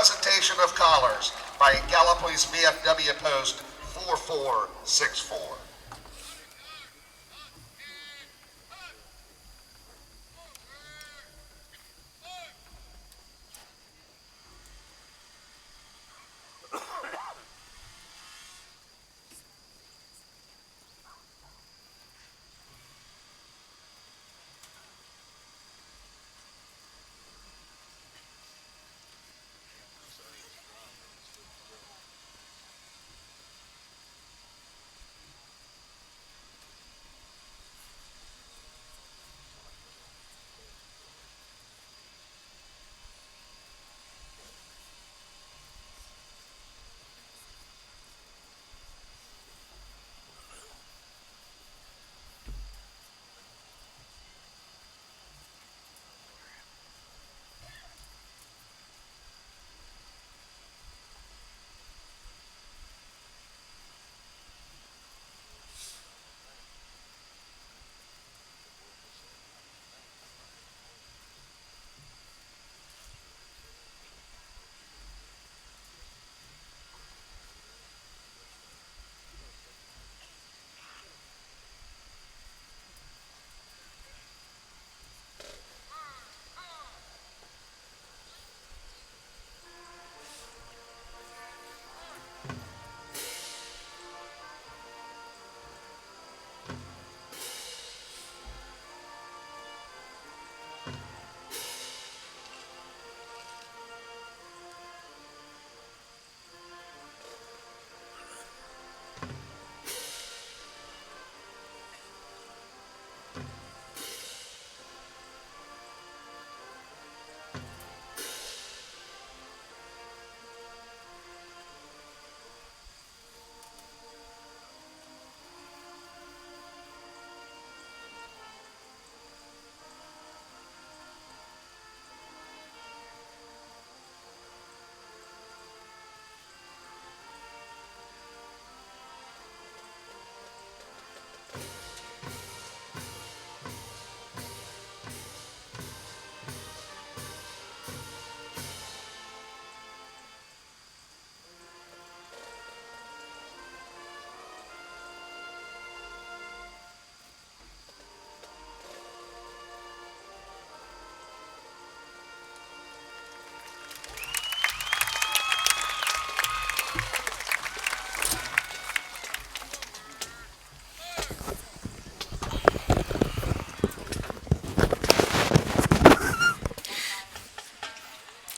presentation of collars by Gallipolis VFW Post 4464.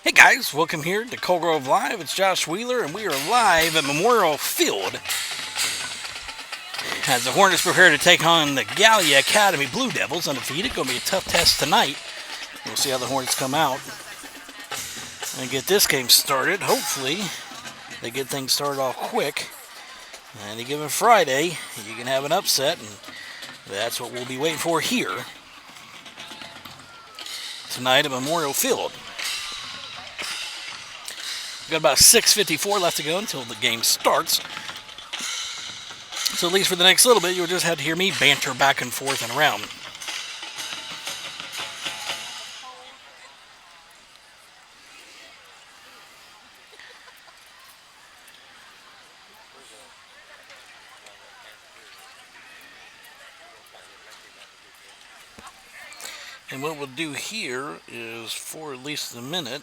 Hey guys, welcome here to Coal Grove Live. It's Josh Wheeler, and we are live at Memorial Field as the Hornets prepare to take on the Gallia Academy Blue Devils, undefeated. Going to be a tough test tonight. We'll see how the Hornets come out and get this game started. Hopefully, they get things started off quick. Any given Friday, you can have an upset, and that's what we'll be waiting for here tonight at Memorial Field. We've got about 6:54 left to go until the game starts. So at least for the next little bit, you'll just have to hear me banter back and forth and around. And what we'll do here is, for at least the minute,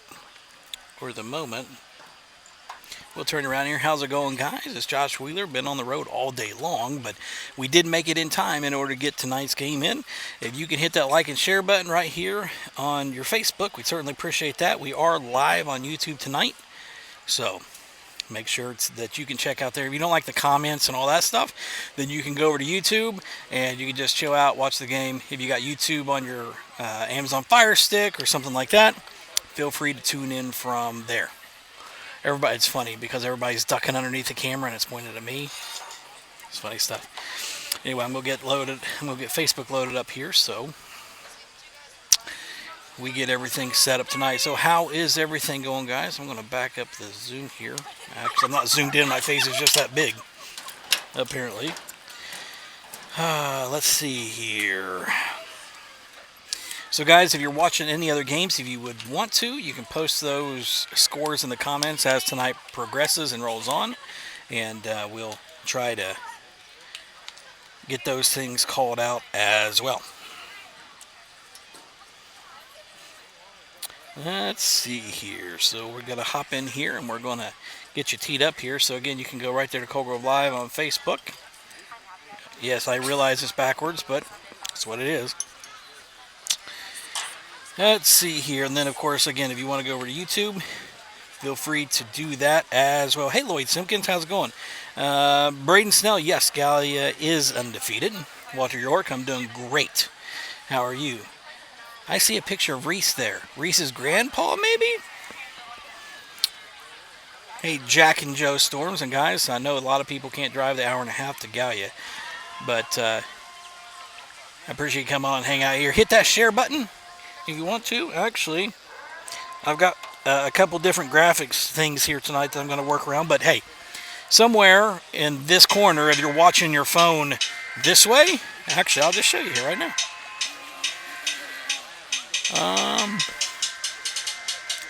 or the moment, we'll turn around here. How's it going, guys? It's Josh Wheeler. Been on the road all day long, but we did make it in time in order to get tonight's game in. If you can hit that like and share button right here on your Facebook, we'd certainly appreciate that. We are live on YouTube tonight, so make sure that you can check out there. If you don't like the comments and all that stuff, then you can go over to YouTube and you can just chill out, watch the game. If you got YouTube on your Amazon Fire Stick or something like that, feel free to tune in from there. Everybody, it's funny because everybody's ducking underneath the camera and it's pointed at me. It's funny stuff. Anyway, I'm gonna get Facebook loaded up here so we get everything set up tonight. So how is everything going, guys? I'm gonna back up the zoom here. Actually, I'm not zoomed in. My face is just that big, apparently. Let's see here. So guys, if you're watching any other games, if you would want to, you can post those scores in the comments as tonight progresses and rolls on, and we'll try to get those things called out as well. Let's see here. So we're going to hop in here and we're going to get you teed up here. So again, you can go right there to Cold Grove Live on Facebook. Yes, I realize it's backwards, but that's what it is. Let's see here. And then, of course, again, if you want to go over to YouTube, feel free to do that as well. Hey, Lloyd Simpkins, how's it going? Braden Snell, yes, Gallia is undefeated. Walter York, I'm doing great. How are you? I see a picture of Reese there. Reese's grandpa, maybe? Hey, Jack and Joe Storms, and guys, I know a lot of people can't drive the hour and a half to Gallia, but I appreciate you coming on and hang out here. Hit that share button if you want to. Actually, I've got a couple different graphics things here tonight that I'm going to work around, but hey, somewhere in this corner, if you're watching your phone this way, actually, I'll just show you here right now.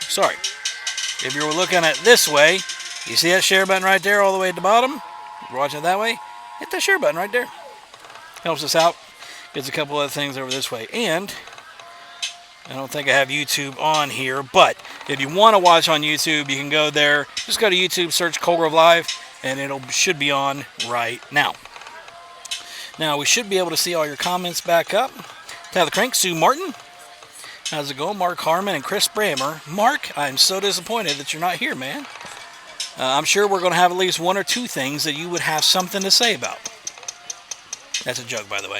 Sorry. If you're looking at it this way, you see that share button right there all the way at the bottom? If you're watching it that way, hit that share button right there. Helps us out. Gets a couple other things over this way. And I don't think I have YouTube on here, but if you want to watch on YouTube, you can go there. Just go to YouTube, search Cold Grove Live, and it should be on right now. Now, we should be able to see all your comments back up. Tyler Crank, Sue Martin. How's it going? Mark Harmon and Chris Brammer. Mark, I'm so disappointed that you're not here, man. I'm sure we're going to have at least one or two things that you would have something to say about. That's a joke, by the way.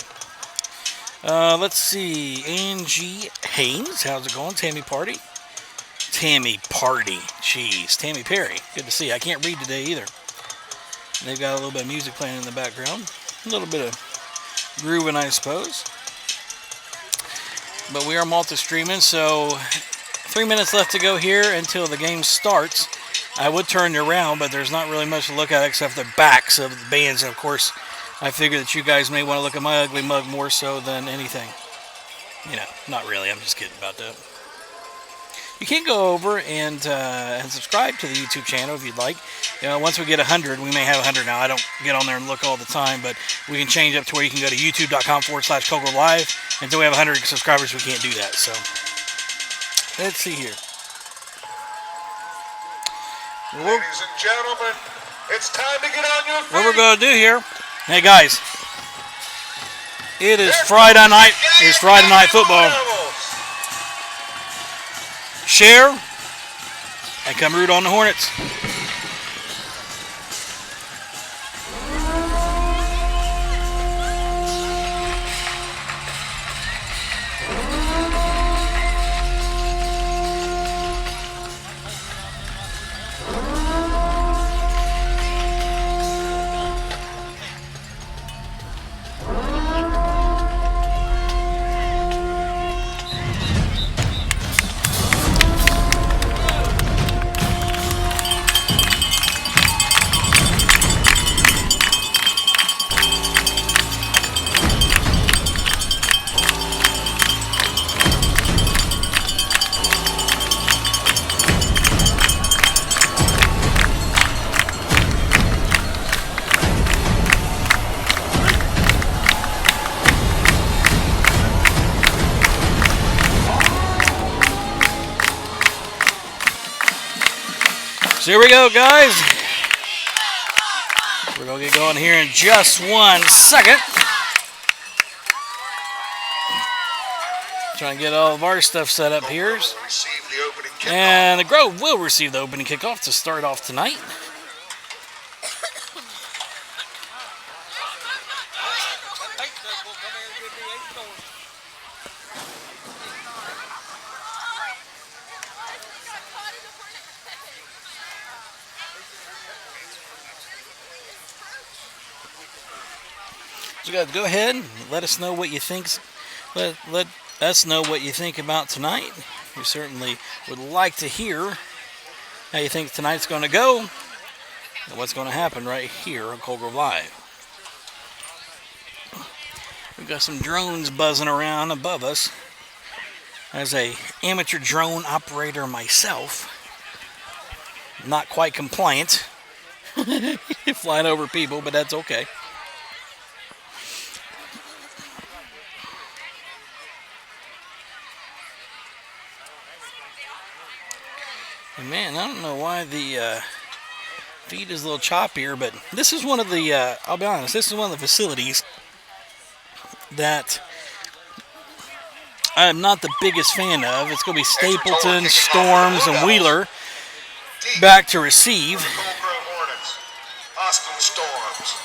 Let's see. Angie Haynes. How's it going? Tammy Party. Tammy Party. Jeez. Tammy Perry. Good to see you. I can't read today either. They've got a little bit of music playing in the background. A little bit of grooving, I suppose. But we are multi-streaming, so 3 minutes left to go here until the game starts. I would turn you around, but there's not really much to look at except the backs of the bands. And of course, I figure that you guys may want to look at my ugly mug more so than anything. You know, not really. I'm just kidding about that. You can go over and subscribe to the YouTube channel if you'd like. You know, once we get 100, we may have 100 now. I don't get on there and look all the time, but we can change up to where you can go to youtube.com/Cold Grove Live. Until we have 100 subscribers, we can't do that. So, let's see here. Ladies and gentlemen, it's time to get on your feet. What we're going to do here, hey guys, it is Friday night. It's Friday night football. Share and come root on the Hornets. So here we go, guys. We're going to get going here in just 1 second. Trying to get all of our stuff set up here. And the Grove will receive the opening kickoff to start off tonight. So guys, go ahead and let us know what you think. Let us know what you think about tonight. We certainly would like to hear how you think tonight's going to go and what's going to happen right here on Cold Grove Live. We've got some drones buzzing around above us. As a amateur drone operator myself, not quite compliant, flying over people, but that's okay. And man, I don't know why the feed is a little choppier, but this is one of the, I'll be honest, this is one of the facilities that I'm not the biggest fan of. It's going to be Stapleton, Storms, and Wheeler back to receive. Austin Storms.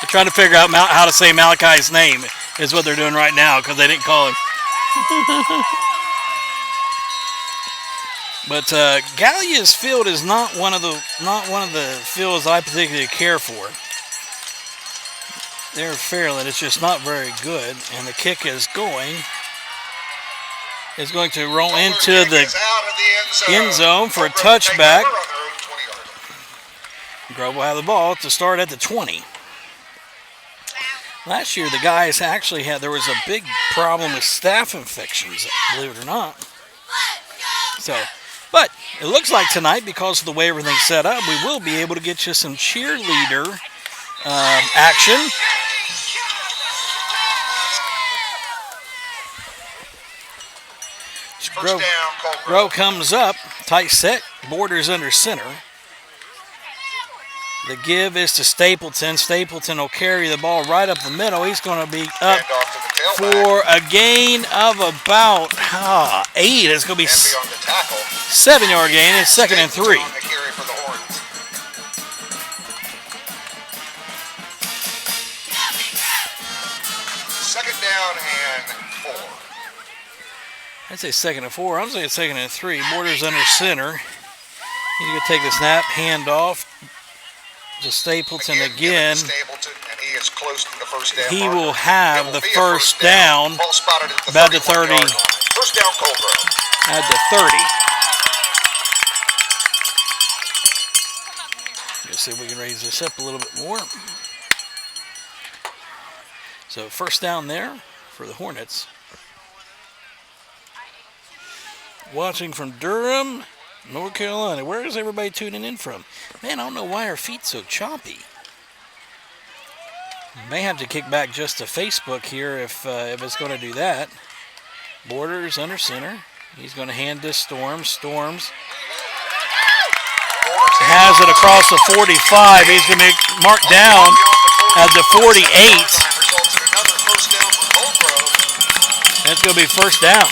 They're trying to figure out how to say Malachi's name is what they're doing right now because they didn't call him. But Gallia's field is not one of the fields I particularly care for. They're Fairland. It's just not very good, and the kick is going to roll into the end zone for a touchback. Grove will have the ball to start at the 20. Last year, the guys actually there was a big problem with staph infections, believe it or not. So, but it looks like tonight, because of the way everything's set up, we will be able to get you some cheerleader action. Grove comes up, tight set, borders under center. The give is to Stapleton. Stapleton will carry the ball right up the middle. He's going to be up for a gain of about 8. It's going to be 7-yard gain. It's 2nd and 3. Second down and 4. I'd say 2nd and 4. I'm saying 2nd and 3. Borders under center. He's going to take the snap, hand off to Stapleton again. Stapleton, and he is close to the first down. He will have the first down about the 30. First down, Colgrove. At the 30. Let's see if we can raise this up a little bit more. So first down there for the Hornets. Watching from Durham, North Carolina. Where is everybody tuning in from? Man, I don't know why our feet's so choppy. May have to kick back just to Facebook here if it's going to do that. Borders under center. He's going to hand this Storms. Storms has it across the 45. He's going to be marked down at the 48. That's going to be first down.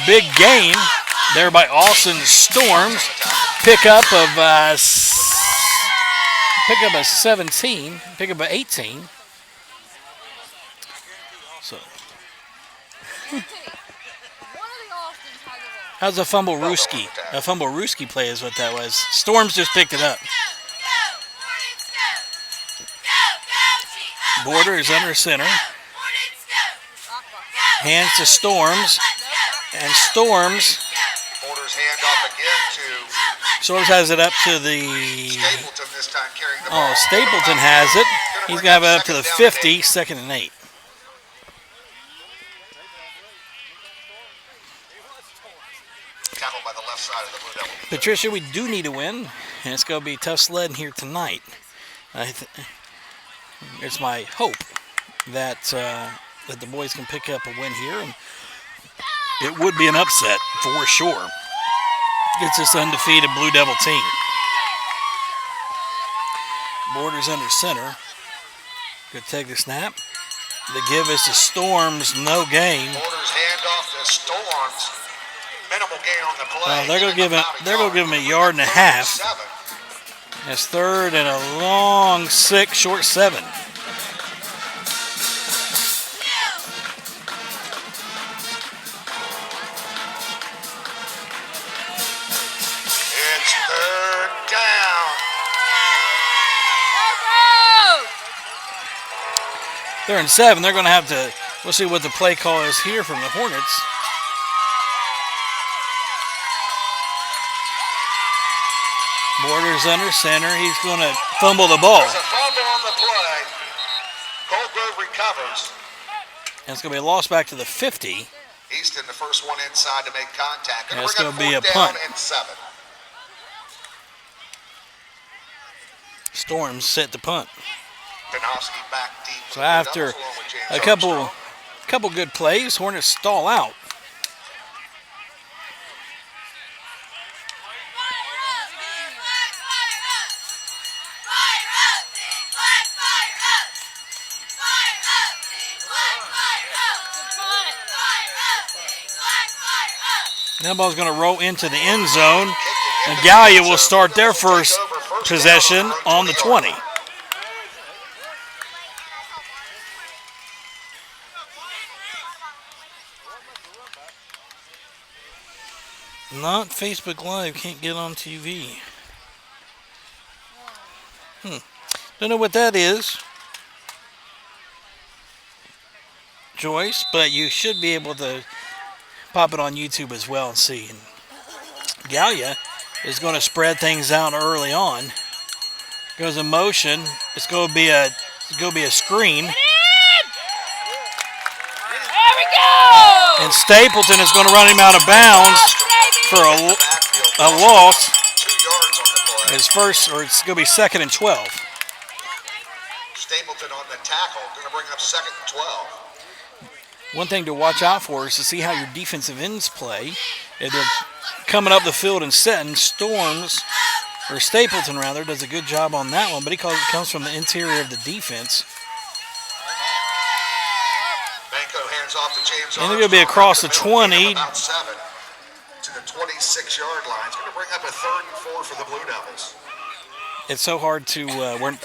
Big gain there by Austin Storms. Pickup of 17. Pickup of 18. So how's a fumble Rooski? A fumble Rooski play is what that was. Storms just picked it up. Border is under center. Hands to Storms. And Storms. Storms has it up to the. Oh, Stapleton has it. He's going to have it up to the 50. 2nd and 8. Patricia, we do need a win, and it's going to be tough sledding here tonight. It's my hope that the boys can pick up a win here, and it would be an upset for sure. It's this undefeated Blue Devil team. Borders under center. Good take the snap. The give is to Storms, no gain. Borders hand off to Storms. Minimal gain on the play. They're going to give him a yard and a half. That's 3rd and a long 6, short 7. It's 3rd down. 3rd and 7. They're going to have to. We'll see what the play call is here from the Hornets. Borders under center. He's going to fumble the ball. There's a fumble on the play. recovers. And it's going to be a loss back to the 50. Easton, the first one inside to make contact. Yeah, it's going to be a down punt. And 7. Storms set the punt. Penofsky back deep. So after a couple good plays, Hornets stall out. That ball's going to roll into the end zone, and Gallia will start their first possession on the 20. Not Facebook Live, can't get on TV. Don't know what that is, Joyce, but you should be able to pop it on YouTube as well and see. And Gallia is going to spread things out early on. Goes in motion. It's going to be a screen. There we go! And Stapleton is going to run him out of bounds for a loss. 2 yards on the play. His first, or it's going to be 2nd and 12. Stapleton on the tackle. Going to bring up 2nd and 12. One thing to watch out for is to see how your defensive ends play. If they're coming up the field and setting, or Stapleton rather, does a good job on that one, but he comes from the interior of the defense. Banco hands off to James. And they're going to be across the 20. About 7 to the 26-yard line. It's going to bring up a 3rd and 4 for the Blue Devils. It's so hard to,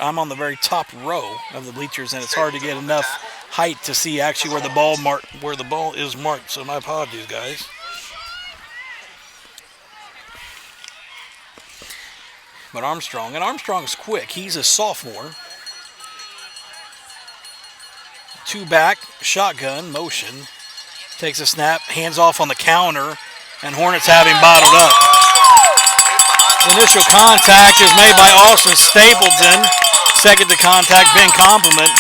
I'm on the very top row of the bleachers, and it's hard to get enough height to see actually where the ball is marked. So my apologies, guys. But Armstrong's quick. He's a sophomore. 2 back, shotgun, motion. Takes a snap, hands off on the counter, and Hornets have him bottled up. Initial contact is made by Austin Stapleton. Second to contact, Ben Compliment.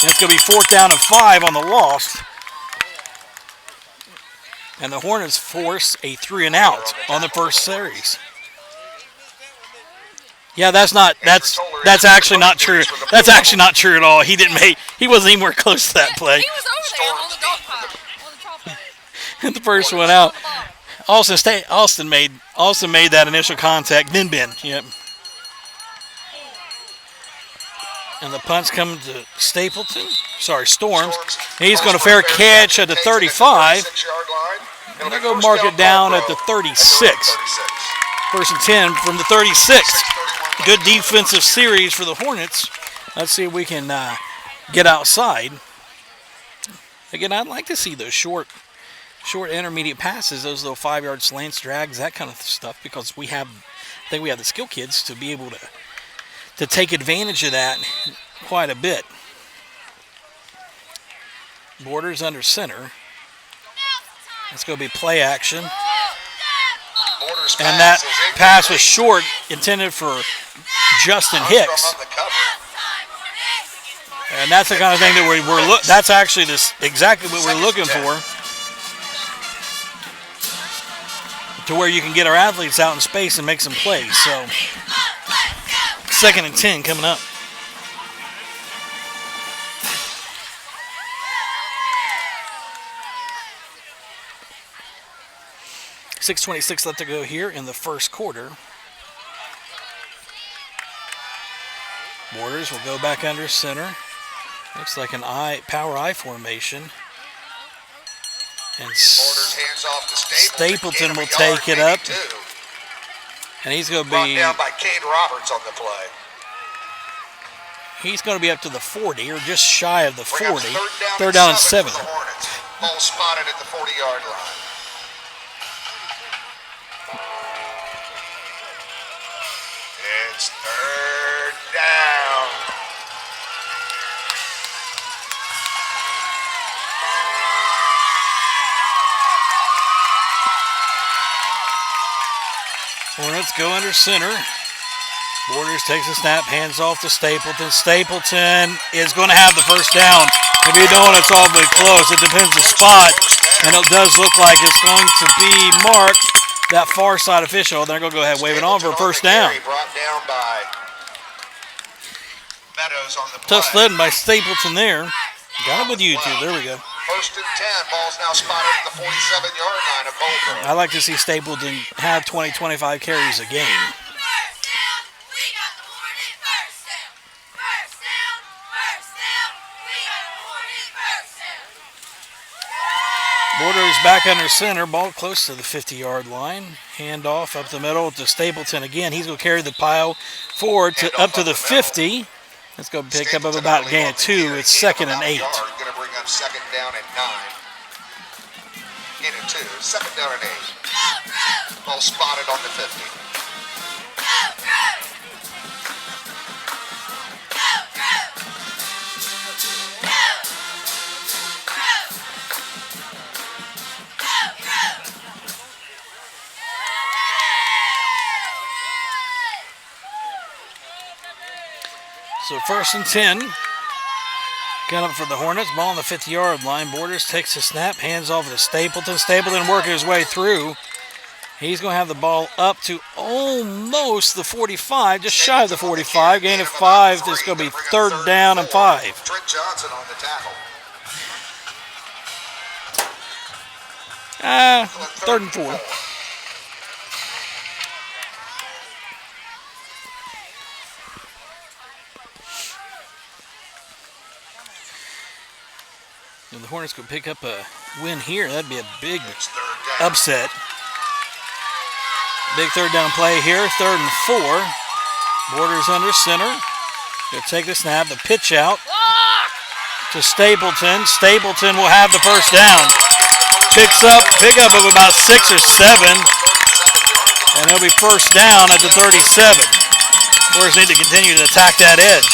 And it's going to be 4th down and 5 on the loss. And the Hornets force a 3 and out on the first series. Yeah, that's actually not true. That's actually not true at all. He wasn't anywhere close to that play. He was over there on the dog pile, on the top pile. And the first one out. Austin made that initial contact, then Ben. Yep. And the punt's coming to Storms. He's going to fair catch at the 35. And they're going to mark it down at the 36. 1st and 10 from the 36. Good defensive series for the Hornets. Let's see if we can get outside. Again, I'd like to see those short intermediate passes, those little 5-yard slants, drags, that kind of stuff, because I think we have the skill kids to be able to take advantage of that quite a bit. Borders under center. It's going to be play action. And that pass was short, intended for Justin Hicks. And that's the kind of thing that that's actually exactly what we're looking for. To where you can get our athletes out in space and make some plays. So, 2nd and 10 coming up. .6:26 left to go here in the first quarter. Borders will go back under center. Looks like an power I formation. And Stapleton will take it up. And he's going to be down by Cade Roberts on the play. He's going to be up to the 40, or just shy of the 40. 3rd down and 7. Ball spotted at the 40-yard line. It's 3rd down. Hornets go under center. Borders takes a snap, hands off to Stapleton. Stapleton is going to have the first down. If you don't, it's awfully close. It depends the spot, and it does look like it's going to be marked. That far side official, they're going to go ahead and wave it on for a first down. Brought down by Meadows on the play. Tough sledding by Stapleton there. Got it with you two. There we go. First and 10. Ball's now spotted at the 47-yard line of Colbert. I like to see Stapleton have 20, 25 carries a game. Borders back under center, ball close to the 50-yard line. Handoff up the middle to Stapleton again. He's going to carry the pile forward up to the 50. Let's go pick up about a gain of 2. It's 2nd and 8. Going to bring up 2nd down and 9. Gain of 2. 2nd down and 8. Ball spotted on the 50. So 1st and 10. Gun up for the Hornets. Ball on the 50-yard line. Borders takes a snap. Hands off to Stapleton. Stapleton working his way through. He's going to have the ball up to almost the 45. Just shy of the 45. Gain of 5. It's going to be 3rd down and 5. Trent Johnson on the tackle. 3rd and 4. If the Hornets could pick up a win here, that'd be a big upset. Big 3rd down play here, 3rd and 4. Borders under center. He'll take the snap, the pitch out to Stapleton. Stapleton will have the first down. Pickup of about 6 or 7. And it'll be first down at the 37. Warriors need to continue to attack that edge.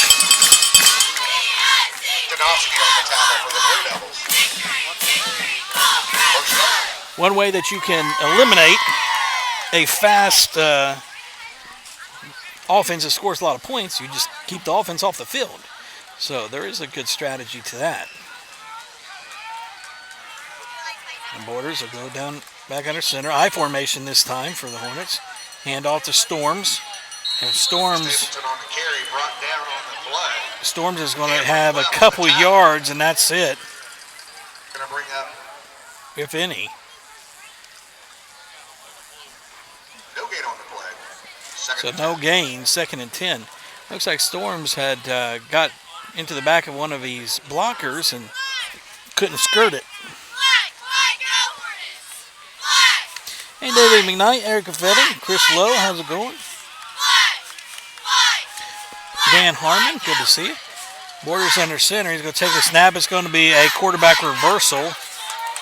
One way that you can eliminate a fast offense that scores a lot of points, you just keep the offense off the field. So there is a good strategy to that. And Borders will go down back under center. I formation this time for the Hornets. Hand off to Storms. And Storms is going to have a couple yards, and that's it. Going to bring up, if any. no gain on the play. So no gain, 2nd and 10. Looks like Storms had got into the back of one of these blockers and couldn't skirt it. Hey, David McKnight, Eric Fetting, Chris Lowe, how's it going? Dan Harmon, good to see you. Borders under center. He's going to take the snap. It's going to be a quarterback reversal.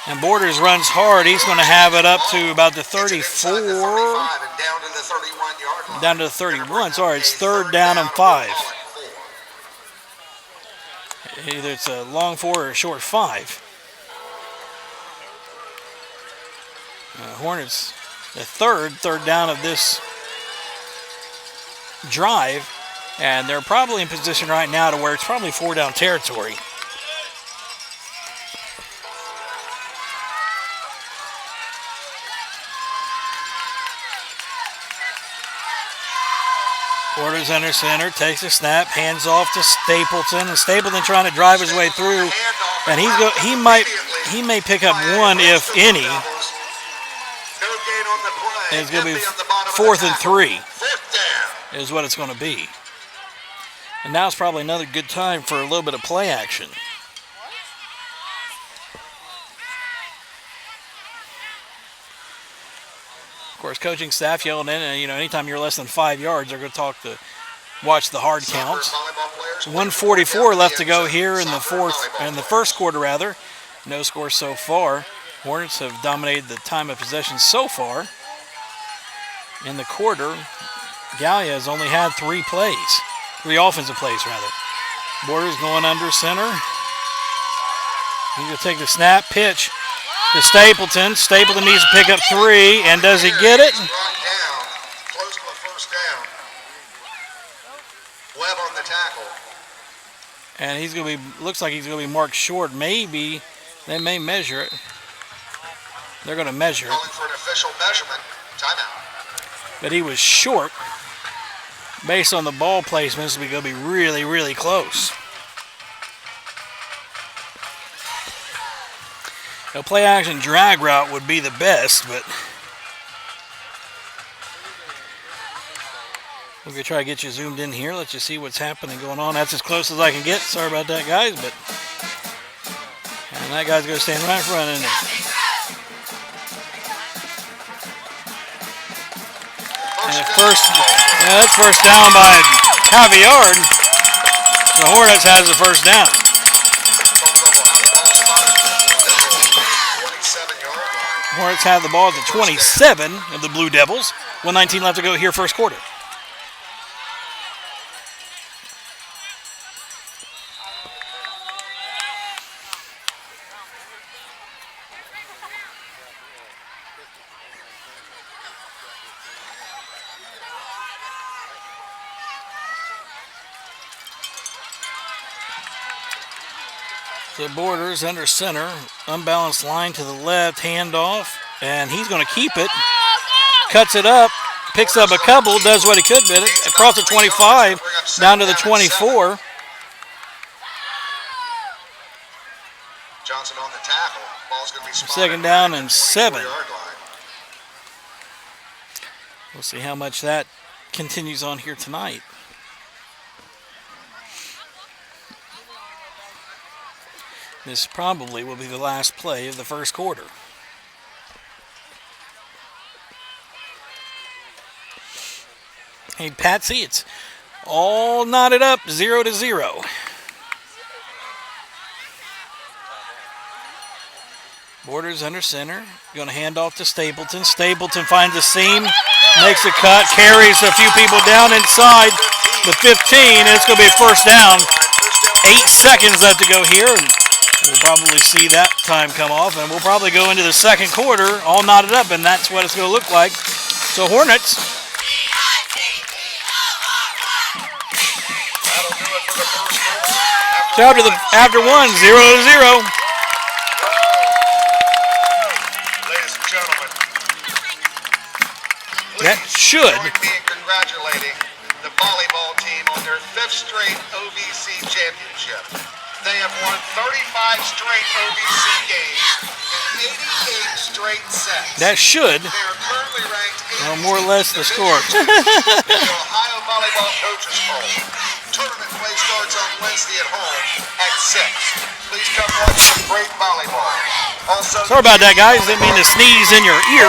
And Borders runs hard. He's going to have it up to about the 34. Down to the 31. Sorry, it's 3rd down and 5. Either it's a long 4 or a short 5. Hornets, the third down of this drive. And they're probably in position right now to where it's probably 4 down territory. Borders under center, takes a snap, hands off to Stapleton, and Stapleton trying to drive his way through, and he may pick up 1 if any. And it's going to be 4th and 3 is what it's going to be. And now it's probably another good time for a little bit of play action. Of course, coaching staff yelling in, and anytime you're less than 5 yards, they're going to watch the hard counts. 1:44 left to go here in the first quarter rather. No score so far. Hornets have dominated the time of possession so far. In the quarter, Gallia has only had 3 offensive plays rather. Borders going under center. He's going to take the snap, pitch to Stapleton. Stapleton needs to pick up 3, and does he get it? Close to a first down. Webb on the tackle. And he's going to be, looks like he's going to be marked short. Maybe they may measure it. They're going to measure it. Calling for an official measurement. Timeout. But he was short. Based on the ball placements, we're going to be really, really close. A play action drag route would be the best, but we're going to try to get you zoomed in here. Let you see what's happening going on. That's as close as I can get. Sorry about that, guys. But and that guy's going to stand right in front of him. And that's first down by Javier. The Hornets has the first down. Hornets have the ball at the 27 of the Blue Devils. 1:19 left to go here, first quarter. The Borders under center, unbalanced line to the left, handoff, and he's going to keep it. Cuts it up, picks up a couple, does what he could with it, across the 25, down to the 24. Johnson on the tackle. Ball's going to be Second down and 7. We'll see how much that continues on here tonight. This probably will be the last play of the first quarter. Hey, Patsy, it's all knotted up, 0-0. Borders under center. Going to hand off to Stapleton. Stapleton finds a seam, makes a cut, carries a few people down inside the 15, and it's going to be a first down. 8 seconds left to go here. And we'll probably see that time come off, and we'll probably go into the second quarter all knotted up, and that's what it's going to look like. So Hornets. So after one, 0-0. Ladies and gentlemen, That should. join me in congratulating the volleyball team on their 5th straight OVC championship. They have won 35 straight OVC games and 88 straight sets. That should. They are currently ranked 18th Well, more or less the score. in the Ohio Volleyball Coaches Poll. Tournament play starts on Wednesday at home at 6. Please come watch some great volleyball. Also, Sorry about that, guys. Didn't mean to sneeze in your ear.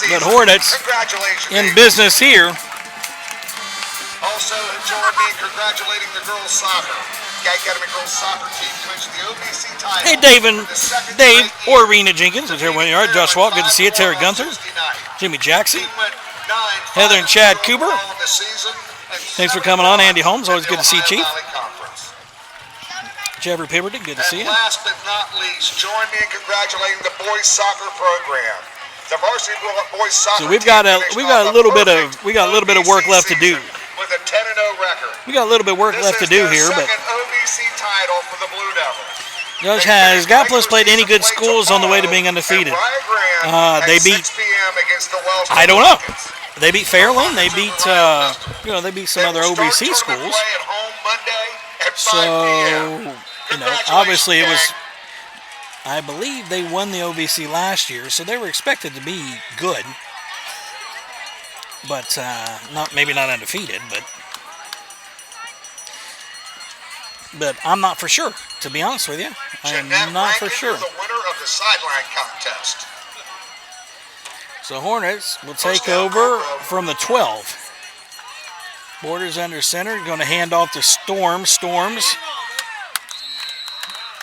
But Hornets Congratulations. in business here. Also, join me in congratulating the girls' soccer. Gag Academy girls' soccer team clinched the OVC title. Hey, Dave for the second Dave straight or year. Rena Jenkins, whichever one you are. Josh Walt, good to see you. Terry Gunther, Jimmy Jackson, Heather and Chad Cooper. Thanks for coming on. Andy Holmes, always good to see you, Chief. Jeffrey Pemberton, good to see you. And last but not least, join me in congratulating the boys' soccer program. The varsity boys' soccer So we've got a little bit of work left to do. With a 10-0 record. We got a little bit of work This left to is do their here, but second OVC title for the Blue Devils. Judge, has Gallipolis played any good schools on the way to being undefeated? They beat. I don't know. They beat Fairland. They beat they beat some other OVC schools. So obviously it was. I believe they won the OVC last year, so they were expected to be good, but maybe not undefeated, but I'm not for sure. To be honest with you, I am not for sure. The winner of the sideline contest. So Hornets will take over from the 12. Borders under center, going to hand off to Storms. Storms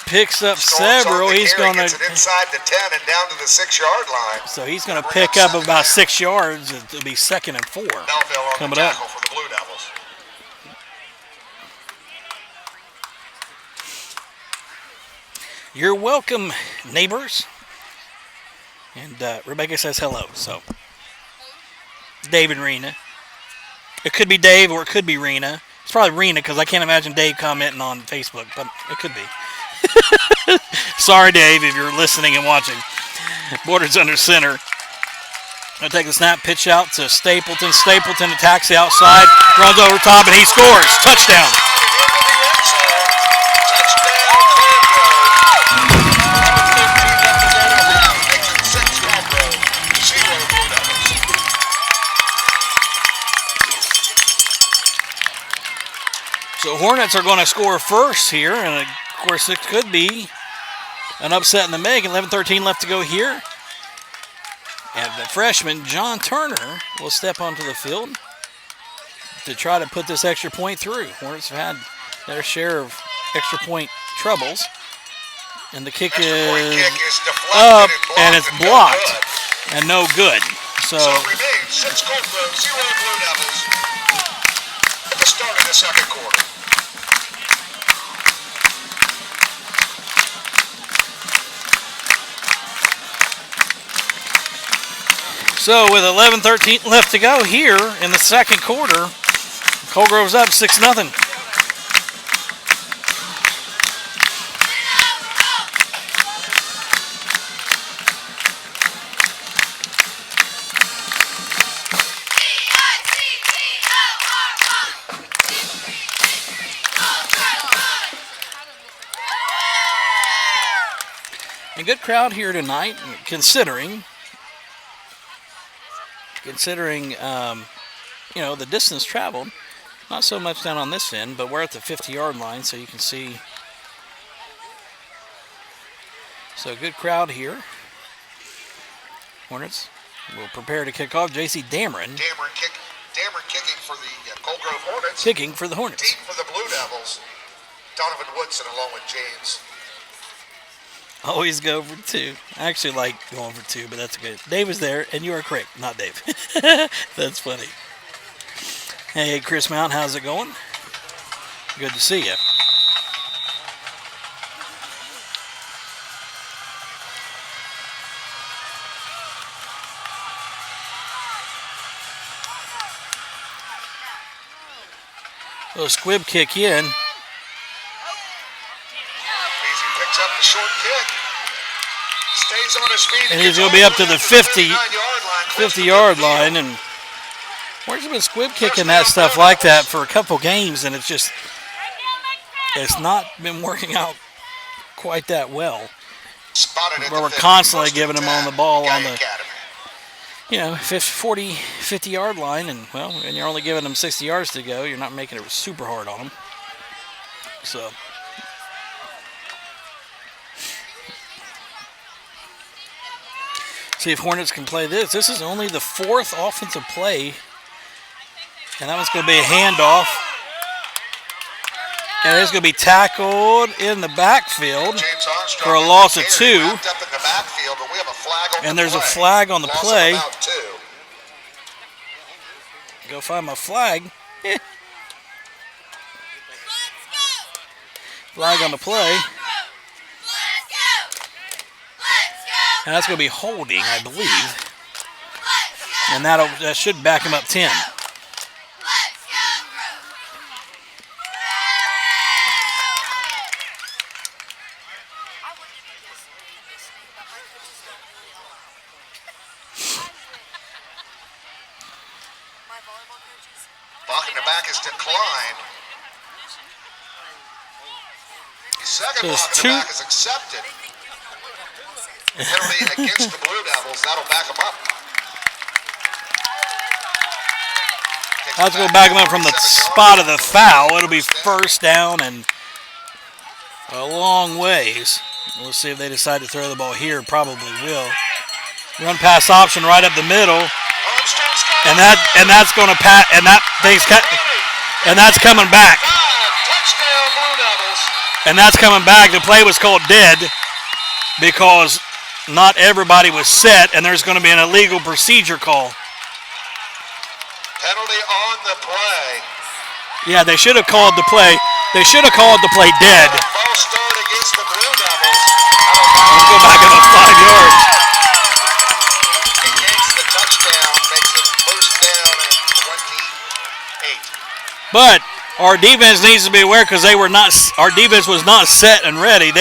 picks up several. He's going to inside the 10 and down to the 6-yard line. So he's going to pick up about 6 yards. It'll be 2nd and 4 coming up. For the Blue Devils. You're welcome, neighbors. And Rebecca says hello. So Dave and Rena. It could be Dave or it could be Rena. It's probably Rena because I can't imagine Dave commenting on Facebook, but it could be. Sorry, Dave, if you're listening and watching. Borders under center. Gonna take the snap, pitch out to Stapleton. Stapleton attacks the outside, runs over top, and he scores. Touchdown. So Hornets are going to score first here, and of course it could be an upset in the making. 11-13 left to go here. And the freshman, John Turner, will step onto the field to try to put this extra point through. Hornets have had their share of extra point troubles. And the kick is up, and it's blocked, and no good. So it remains 6 Goldberg, 0 Blue Devils at the start of the second quarter. So with 11-13 left to go here in the second quarter, Colgrove's up 6-0. A good crowd here tonight, considering the distance traveled. Not so much down on this end, but we're at the 50-yard line, so you can see. So good crowd here. Hornets will prepare to kick off. J.C. Dameron Kicking for the Colgrove Hornets. Kicking for the Hornets. Deep for the Blue Devils. Donovan Woodson along with James. Always go for 2. I actually like going for 2, but that's good. Dave is there, and you are correct. Not Dave. That's funny. Hey, Chris Mount, how's it going? Good to see you. So squib kick in. Picks up the short kick. Stays on his feet. And he's going to be up to the 50-yard line. And Hornets been squib kicking that stuff like that for a couple games, and it's not been working out quite that well. Where we're constantly giving them on the ball on the 50-yard line, and you're only giving them 60 yards to go. You're not making it super hard on them. So. See if Hornets can play this. This is only the 4th offensive play. And that one's going to be a handoff. And it's going to be tackled in the backfield for a loss of 2. And there's a flag on the play. Go find my flag. Flag on the play. And that's going to be holding, I believe. And that should back him up 10. Blocking the back is declined. Second block in the back is accepted. Penalty against the Blue Devils. That'll back them up. That's going to back them up from the spot of the foul. It'll be first down and a long ways. We'll see if they decide to throw the ball here. Probably will. Run pass option right up the middle. And that's going to pat, and that thing's cut, and that's coming back. And that's coming back. The play was called dead because not everybody was set, and there's going to be an illegal procedure call. Penalty on the play. Yeah, they should have called the play. They should have called the play dead. False start against the Blue Devils. Let's go back about 5 yards. He gains the touchdown, makes it first down at 28. But Our defense needs to be aware because they were not. Our defense was not set and ready.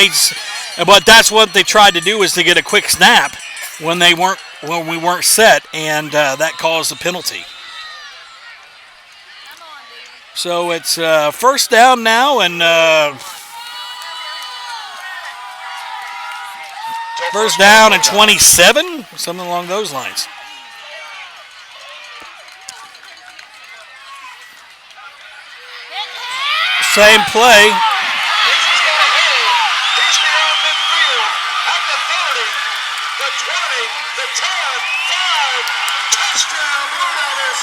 But that's what they tried to do, is to get a quick snap when we weren't set, and that caused the penalty. So it's first down now, and first down and 27, something along those lines. Same play. He's beyond midfield at the 30, the 20, the 10, 5, touchdown, Blue Devils.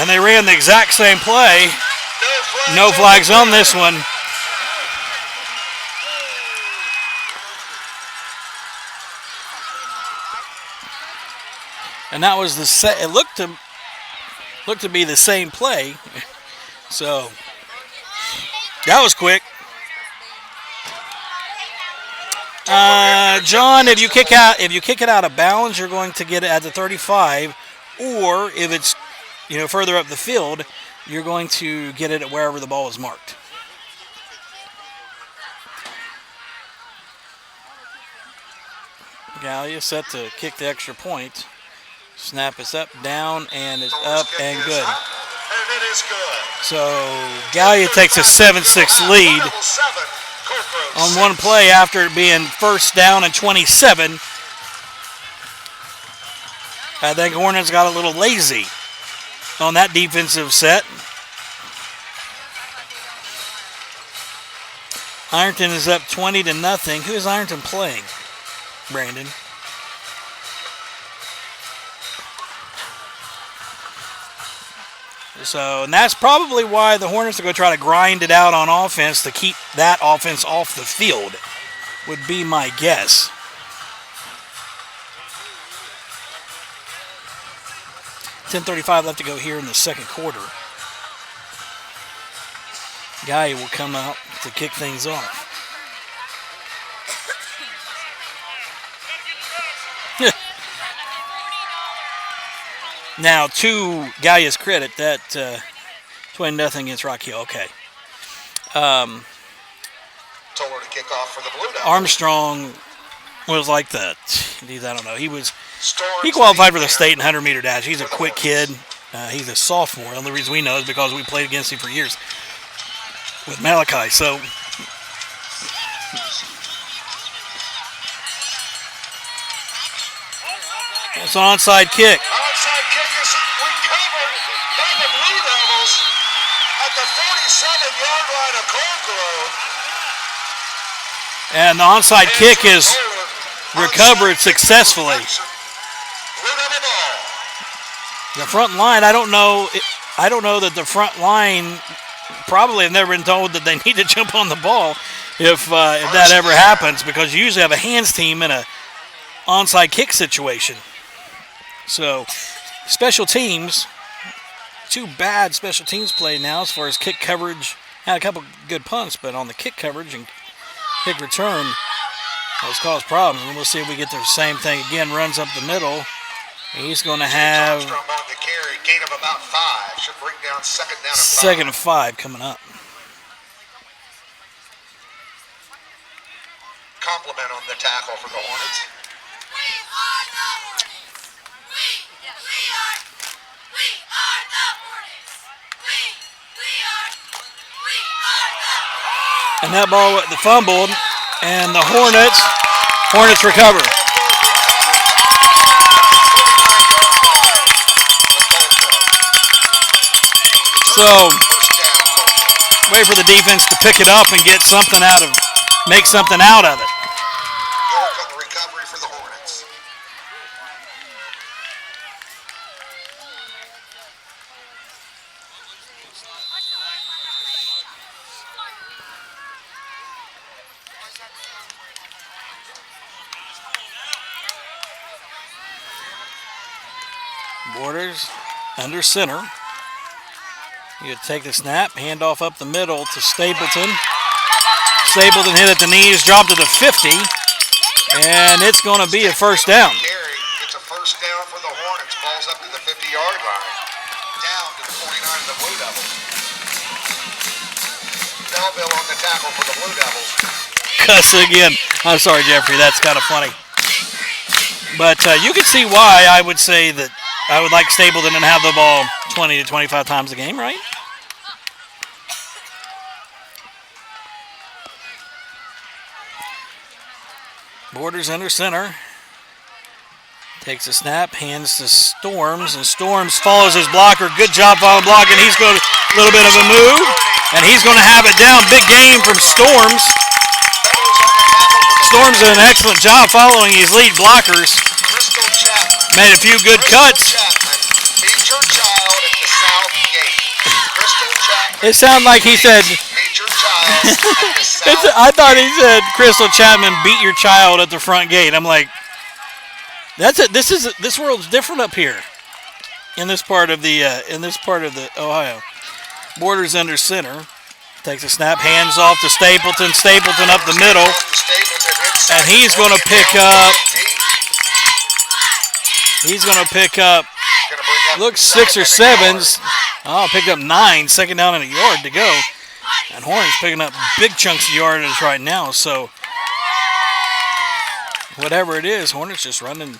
And they ran the exact same play. No flags on this one. And that was it looked to be the same play. So that was quick. John, if you kick it out of bounds, you're going to get it at the 35, or if it's further up the field, you're going to get it at wherever the ball is marked. Gallia set to kick the extra point. Snap is up, down, and is up and good. And it is good. So Gallia takes a 7-6 lead on one play after it being first down and 27. I think Hornets got a little lazy on that defensive set. Ironton is up 20-0. Who is Ironton playing, Brandon? So, and that's probably why the Hornets are going to try to grind it out on offense to keep that offense off the field, would be my guess. .35 left to go here in the second quarter. Guy will come out to kick things off. Now, to Gallia's credit, that 20-0 against Rock Hill. Okay. Told her to kick off for the Blue Devils. Armstrong was like that. I don't know. He qualified for the state in 100-meter dash. He's a quick kid. He's a sophomore. The only reason we know is because we played against him for years with Malachi. So it's an onside kick. Onside kick is recovered by the Blue Devils at the 47-yard line of Cold Grove. And the onside kick is recovered successfully. The front line, I don't know that the front line probably have never been told that they need to jump on the ball if that ever happens, because you usually have a hands team in a onside kick situation. So, special teams, two bad special teams play now as far as kick coverage. Had a couple good punts, but on the kick coverage and kick return, that's caused problems. And we'll see if we get the same thing again. Runs up the middle. He's going to have gain of about 5. Should bring down second down and 5. Second and 5 coming up. Compliment on the tackle for the Hornets. And that ball, the fumbled, and the Hornets recover. So, wait for the defense to pick it up and make something out of it. York on the recovery for the Hornets. Borders under center. You take the snap, handoff up the middle to Stapleton. Stapleton hit at the knees, dropped to the 50, and it's going to be a first down. It's a first down for the Hornets. Ball's up to the 50-yard line. Down to the 49 the Blue Devils. Belleville on the tackle for the Blue Devils. Cuss again. I'm sorry, Jeffrey. That's kind of funny. But you can see why I would say that I would like Stapleton to have the ball 20 to 25 times a game, right? Borders under center. Takes a snap, hands to Storms, and Storms follows his blocker. Good job following blocking. He's going a little bit of a move, and he's going to have it down. Big game from Storms. Storms did an excellent job following his lead blockers. Made a few good cuts. Meet your child at the South Gate. Crystal Chapman. It sounded like he said, Meet your child at the South I thought he said, Crystal Chapman, beat your child at the front gate. I'm like, that's it. This world's different up here in this part of the Ohio. Borders under center. Takes a snap, hands off to Stapleton. Stapleton up the middle, and he's going to pick up. He's going to pick up. Looks 6 or 7s. Oh, picked up 9. Second down and a yard to go. And Hornets picking up big chunks of yardage right now. So whatever it is, Hornets just running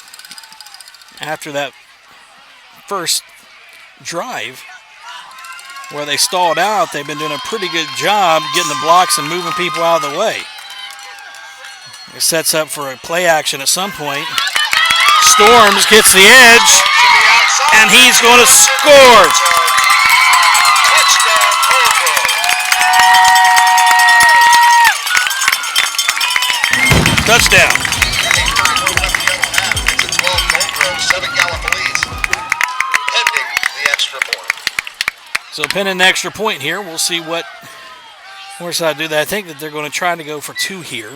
after that first drive where they stalled out. They've been doing a pretty good job getting the blocks and moving people out of the way. It sets up for a play action at some point. Storms gets the edge, and he's going to score. Touchdown. It's a 12-goal, 7 Gallipolis, pending the extra point. So pending an extra point here. We'll see what Northside do that. I think that they're going to try to go for 2 here.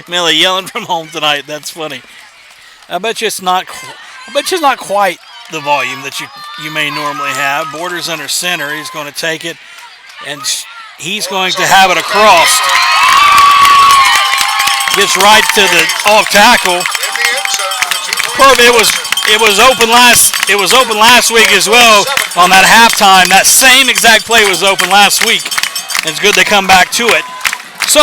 Millie yelling from home tonight. That's funny. I bet you it's not. I bet you it's not quite the volume that you may normally have. Borders under center. He's going to take it, and he's going to have it across. Gets right to the off tackle. It was open last week as well on that halftime. That same exact play was open last week. It's good they come back to it. So,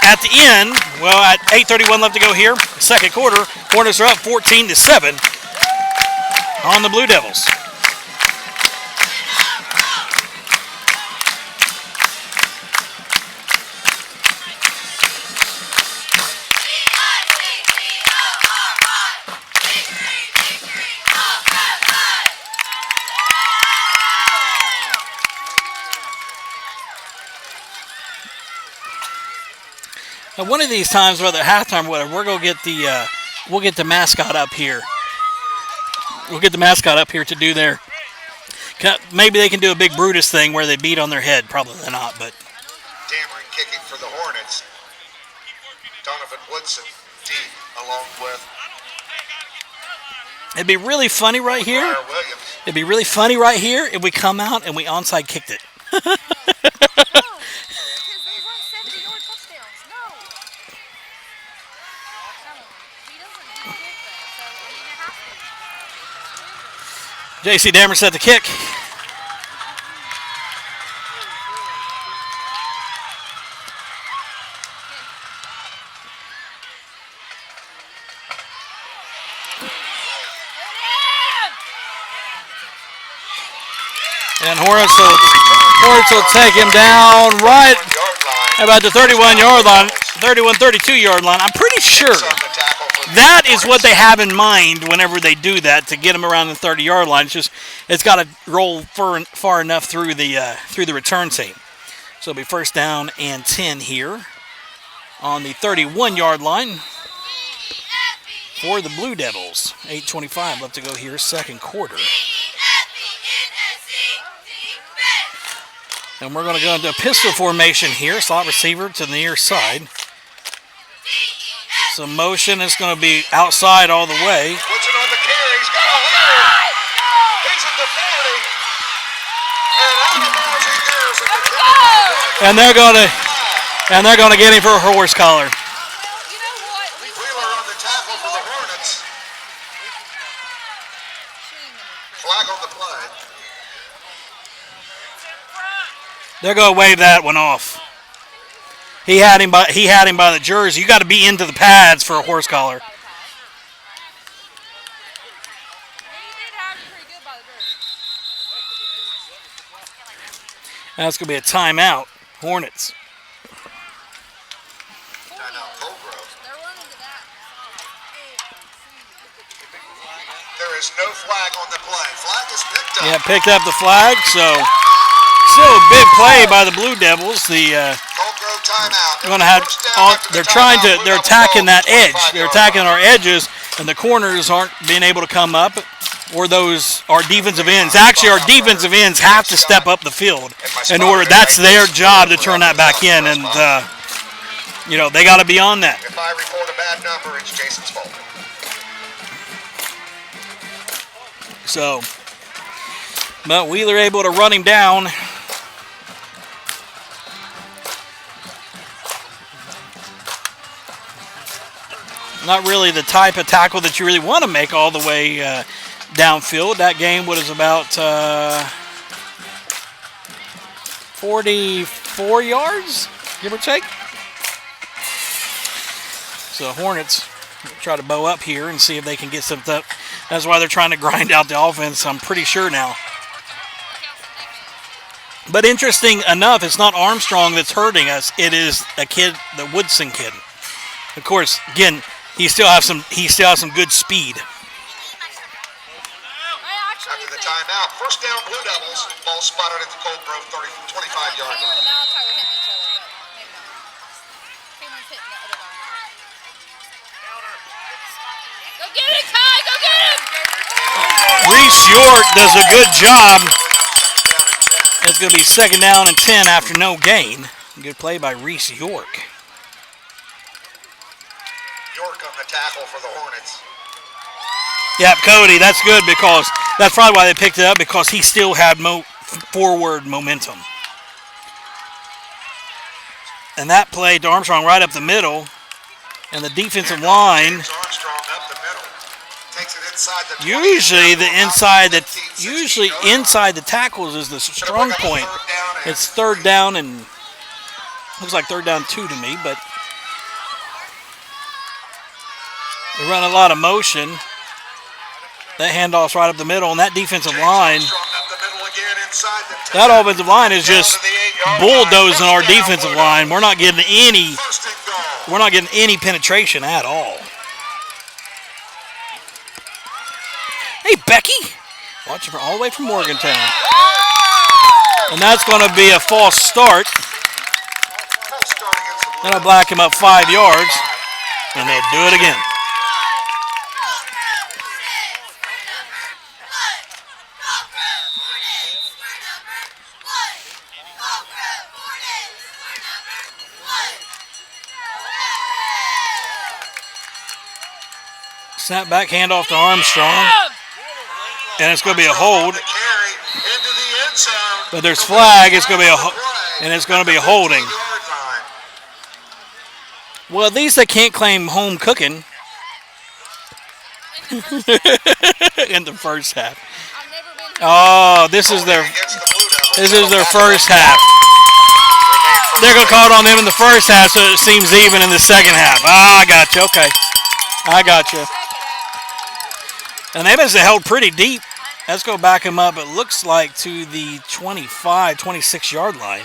at the end, at 8:31 left to go here, second quarter, Hornets are up 14-7 on the Blue Devils. Now, one of these times, whether halftime or whatever, we're gonna get we'll get the mascot up here. We'll get the mascot up here to do their. Maybe they can do a big Brutus thing where they beat on their head. Probably not, but. Dameron kicking for the Hornets. Donovan Woodson deep along with. It'd be really funny right here. Williams. It'd be really funny right here if we come out and we onside kicked it. J.C. Dammer set the kick. And Hornets will take him down right about the 31-yard line, 32-yard line. I'm pretty sure that is what they have in mind whenever they do that, to get him around the 30-yard line. It's got to roll far enough through the return team. So it'll be first down and 10 here on the 31-yard line for the Blue Devils. 8:25 left to go here, second quarter. And we're going to go into a pistol formation here. Slot receiver to the near side. So motion is going to be outside all the way. Puts it on the carry. He's got a hole. He's at the 40. And out of bounds he goes at the 10. And they're going to get him for a horse collar. You know what? We They're going to wave that one off. He had him by the jersey. You got to be into the pads for a horse collar. He did have it pretty good by the jersey. That's going to be a timeout. Hornets. Timeout, Colgrove. They're running to that. There is no flag on the play. Flag is picked up. Yeah, picked up the flag. So still a big play by the Blue Devils. The Colgrove timeout. going to have they're attacking that edge. They're attacking our edges, and the corners aren't being able to come up, or those our defensive ends. Actually, our defensive ends have to step up the field in order. That's their job to turn that back in, and they got to be on that. If I report a bad number, it's Jason's fault. So, but Wheeler able to run him down. Not really the type of tackle that you really want to make all the way downfield. That game was about 44 yards, give or take. So Hornets try to bow up here and see if they can get something up. That's why they're trying to grind out the offense, I'm pretty sure now. But interesting enough, it's not Armstrong that's hurting us. It is a kid, the Woodson kid. Of course, again, he still has some good speed. After the timeout, first down Blue Devils. Ball spotted at the Colgrove 25-yard Hayward line. and Malachi were hitting each other, but maybe not. Hayward's hitting the other guy. Go get it, Kai! Go get him! Reese York does a good job. It's going to be second down and 10 after no gain. Good play by Reese York. York on the tackle for the Hornets. Yep, Cody, that's good because that's probably why they picked it up, because he still had forward momentum. And that play to Armstrong right up the middle, and the defensive line. Armstrong up the middle. Takes it inside the 20. Usually inside the tackles is the strong point. It's third down and looks like third down 2 to me, but they run a lot of motion. That handoff's right up the middle, and that defensive line, that offensive line is just bulldozing our defensive line. We're not getting any penetration at all. Hey, Becky, watching all the way from Morgantown, and that's going to be a false start. That'll black him up 5 yards, and they'll do it again. Snap back, handoff to Armstrong. And it's going to be a hold. But there's flag. It's going to be a holding. Well, at least they can't claim home cooking in the first half. Oh, this is their first half. They're going to call it on them in the first half, so it seems even in the second half. I got you. Okay. I got you. And they must have held pretty deep. Let's go back him up. It looks like to the 26-yard line.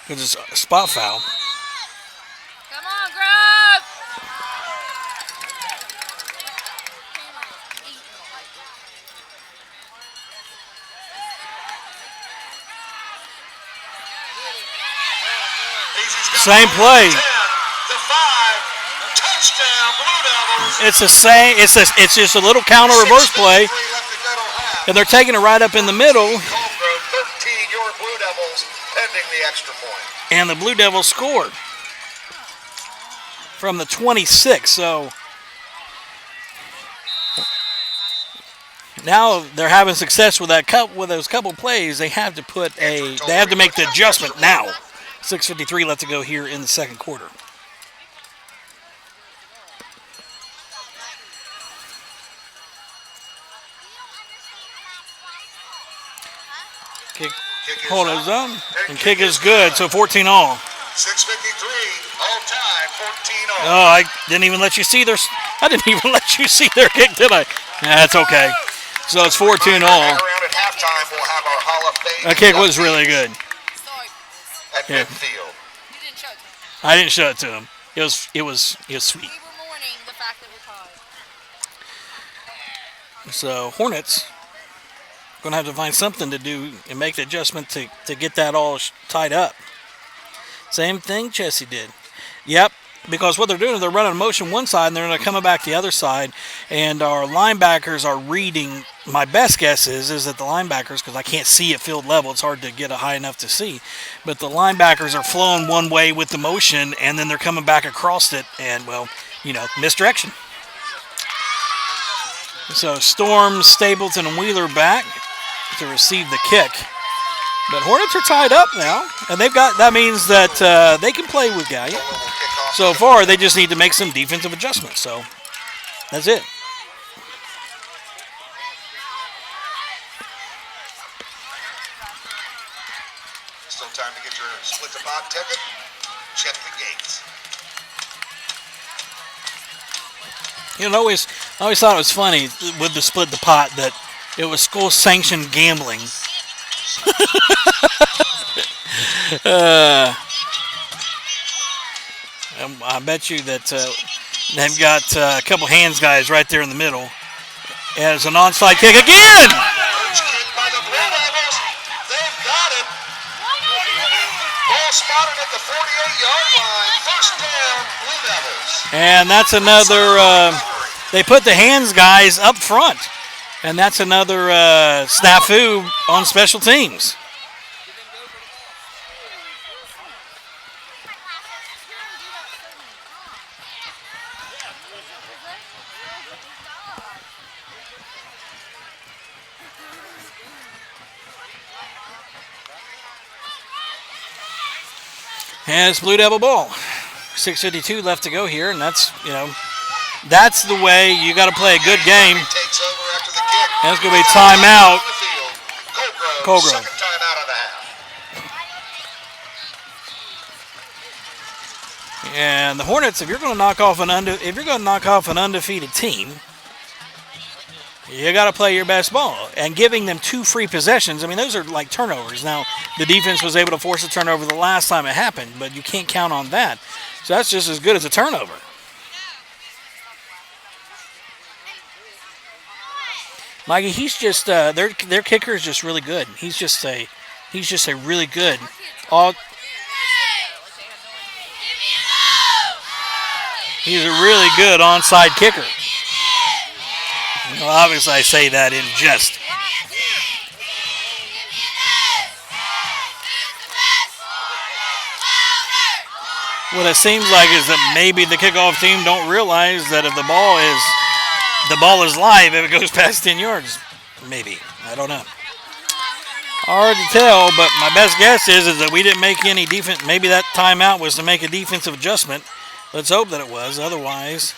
Which is a spot foul. Come on, Grove! Same play. The 5, touchdown Blue Devils. It's the same. It's just a little counter reverse play, and they're taking it right up in the middle. 13, your Blue Devils pending the extra point. And the Blue Devils scored from the 26. So now they're having success with those couple plays. They have to make the adjustment now. 6:53 left to go here in the second quarter. Kick is Hold up, his own. And kick is good, so 14 all. 6:53, all time, 14 all. Oh, I didn't even let you see their. I didn't even let you see their kick, did I? That's okay. So it's 14 all. Around at halftime, we'll have our Hall of Fame. That kick was really good. Sorry. At Yeah. midfield. You didn't show it to me. I didn't show it to him. It was sweet. We were mourning the fact that we're tied. So Hornets gonna have to find something to do and make the adjustment to get that all tied up. Same thing Chessie did. Yep, because what they're doing is they're running motion one side and they're going to come back the other side, and our linebackers are reading. My best guess is that the linebackers, because I can't see at field level, it's hard to get a high enough to see, but the linebackers are flowing one way with the motion and then they're coming back across it, and well, misdirection. So Storm, Stapleton, and Wheeler back to receive the kick. But Hornets are tied up now, and that means that they can play with Gallia. So far, they just need to make some defensive adjustments. So that's it. Still time to get your split the pot ticket. Check the gates. I always thought it was funny with the split the pot that it was school sanctioned gambling. I bet you that they've got a couple hands guys right there in the middle. As an onside kick again! Kick by the Blue Devils. They've got it. Ball spotted at the 48-yard line. First down, Blue Devils. And that's another. They put the hands guys up front, and that's another snafu on special teams. And it's Blue Devil ball. 6:52 left to go here, and that's the way you got to play a good game. Takes over after the kick. And it's going to be timeout. Colgrove. Second timeout of the half. And the Hornets, if you're going to knock off an undefeated team, you got to play your best ball. And giving them 2 free possessions, those are like turnovers. Now, the defense was able to force a turnover the last time it happened, but you can't count on that. So that's just as good as a turnover. Mikey, he's just their kicker is just really good. He's just a really good. He's a really good onside kicker. Well, obviously, I say that in jest. What it seems like is that maybe the kickoff team don't realize that if the ball is live, if it goes past 10 yards, maybe. I don't know. Hard to tell, but my best guess is that we didn't make any defense. Maybe that timeout was to make a defensive adjustment. Let's hope that it was. Otherwise,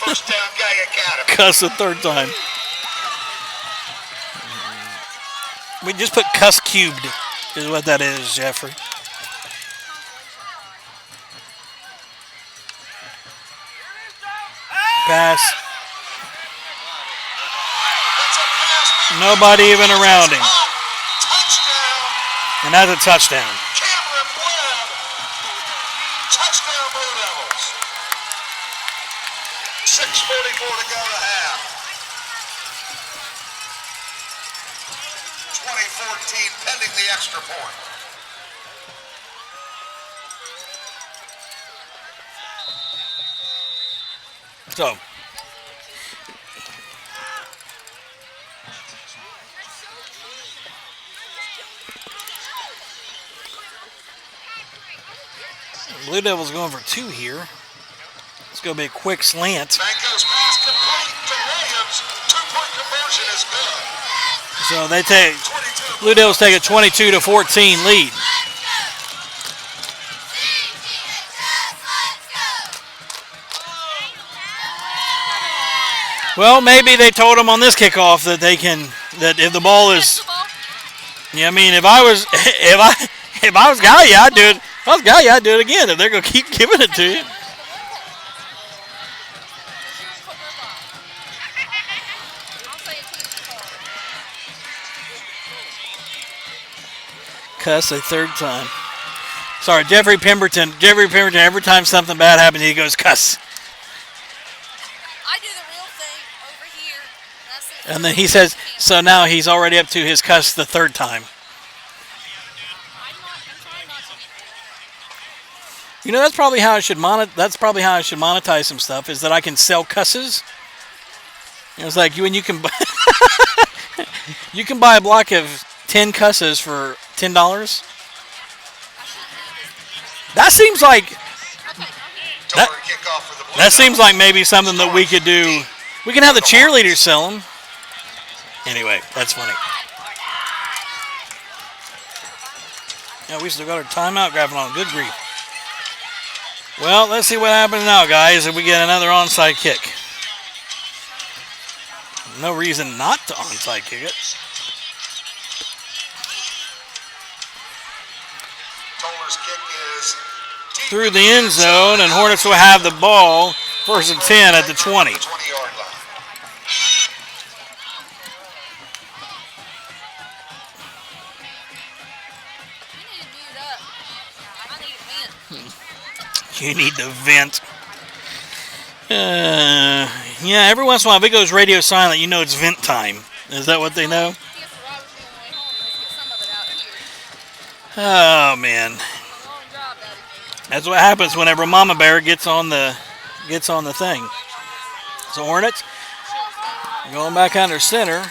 First down, Gallia Academy. cuss a third time. We just put cuss cubed is what that is, Jeffrey. Pass. Nobody even around him. Touchdown. And that's a touchdown. Cameron Webb. Touchdown, Blue Devils. 6:44 to go to half. 2014 pending the extra point. So, Blue Devils going for 2 here. It's going to be a quick slant. Banco's pass complete to Williams. 2-point conversion is good. So they take 22. Blue Devils take a 22-14 lead. Well, maybe they told them on this kickoff that if the ball is Yeah, I mean, if I was if I was Gallia, I'd do it. If I was Gallia, I'd do it again. If they're gonna keep giving it to you. Cuss a third time. Sorry, Jeffrey Pemberton. Jeffrey Pemberton. Every time something bad happens, he goes cuss, I do the real thing over here. and then he says. So now he's already up to his cuss the third time. I'm trying not to be. You know, that's probably how I should monetize some stuff. Is that I can sell cusses. It's like when you can buy you can buy a block of 10 cusses for $10. That seems like that seems like maybe something that we could do. We can have the cheerleaders sell them. Anyway, that's funny. Yeah, we still got our timeout grabbing on. Good grief. Well, let's see what happens now, guys, if we get another onside kick. No reason not to onside kick it. Toller's kick is Through the end zone, and Hornets will have the ball. First and 10 at the 20. 20-yard line. You need to vent. Yeah, every once in a while, if it goes radio silent, you know it's vent time. Is that what they know? Oh, man. That's what happens whenever Mama Bear gets on the thing. So Hornets going back under center.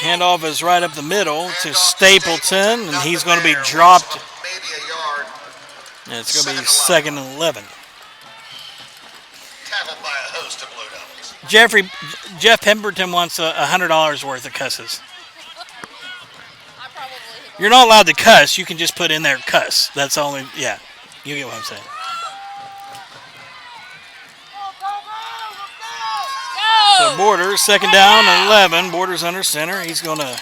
Handoff is right up the middle to Stapleton, and he's going to be dropped. Maybe a yard. And it's going to be second and 11. Tackled by a host of Blue Devils. Jeff Pemberton wants $100 worth of cusses. You're not allowed to cuss. You can just put in there cuss. That's only, yeah. You get what I'm saying. So Borders, second down, 11. Borders under center. He's going to. First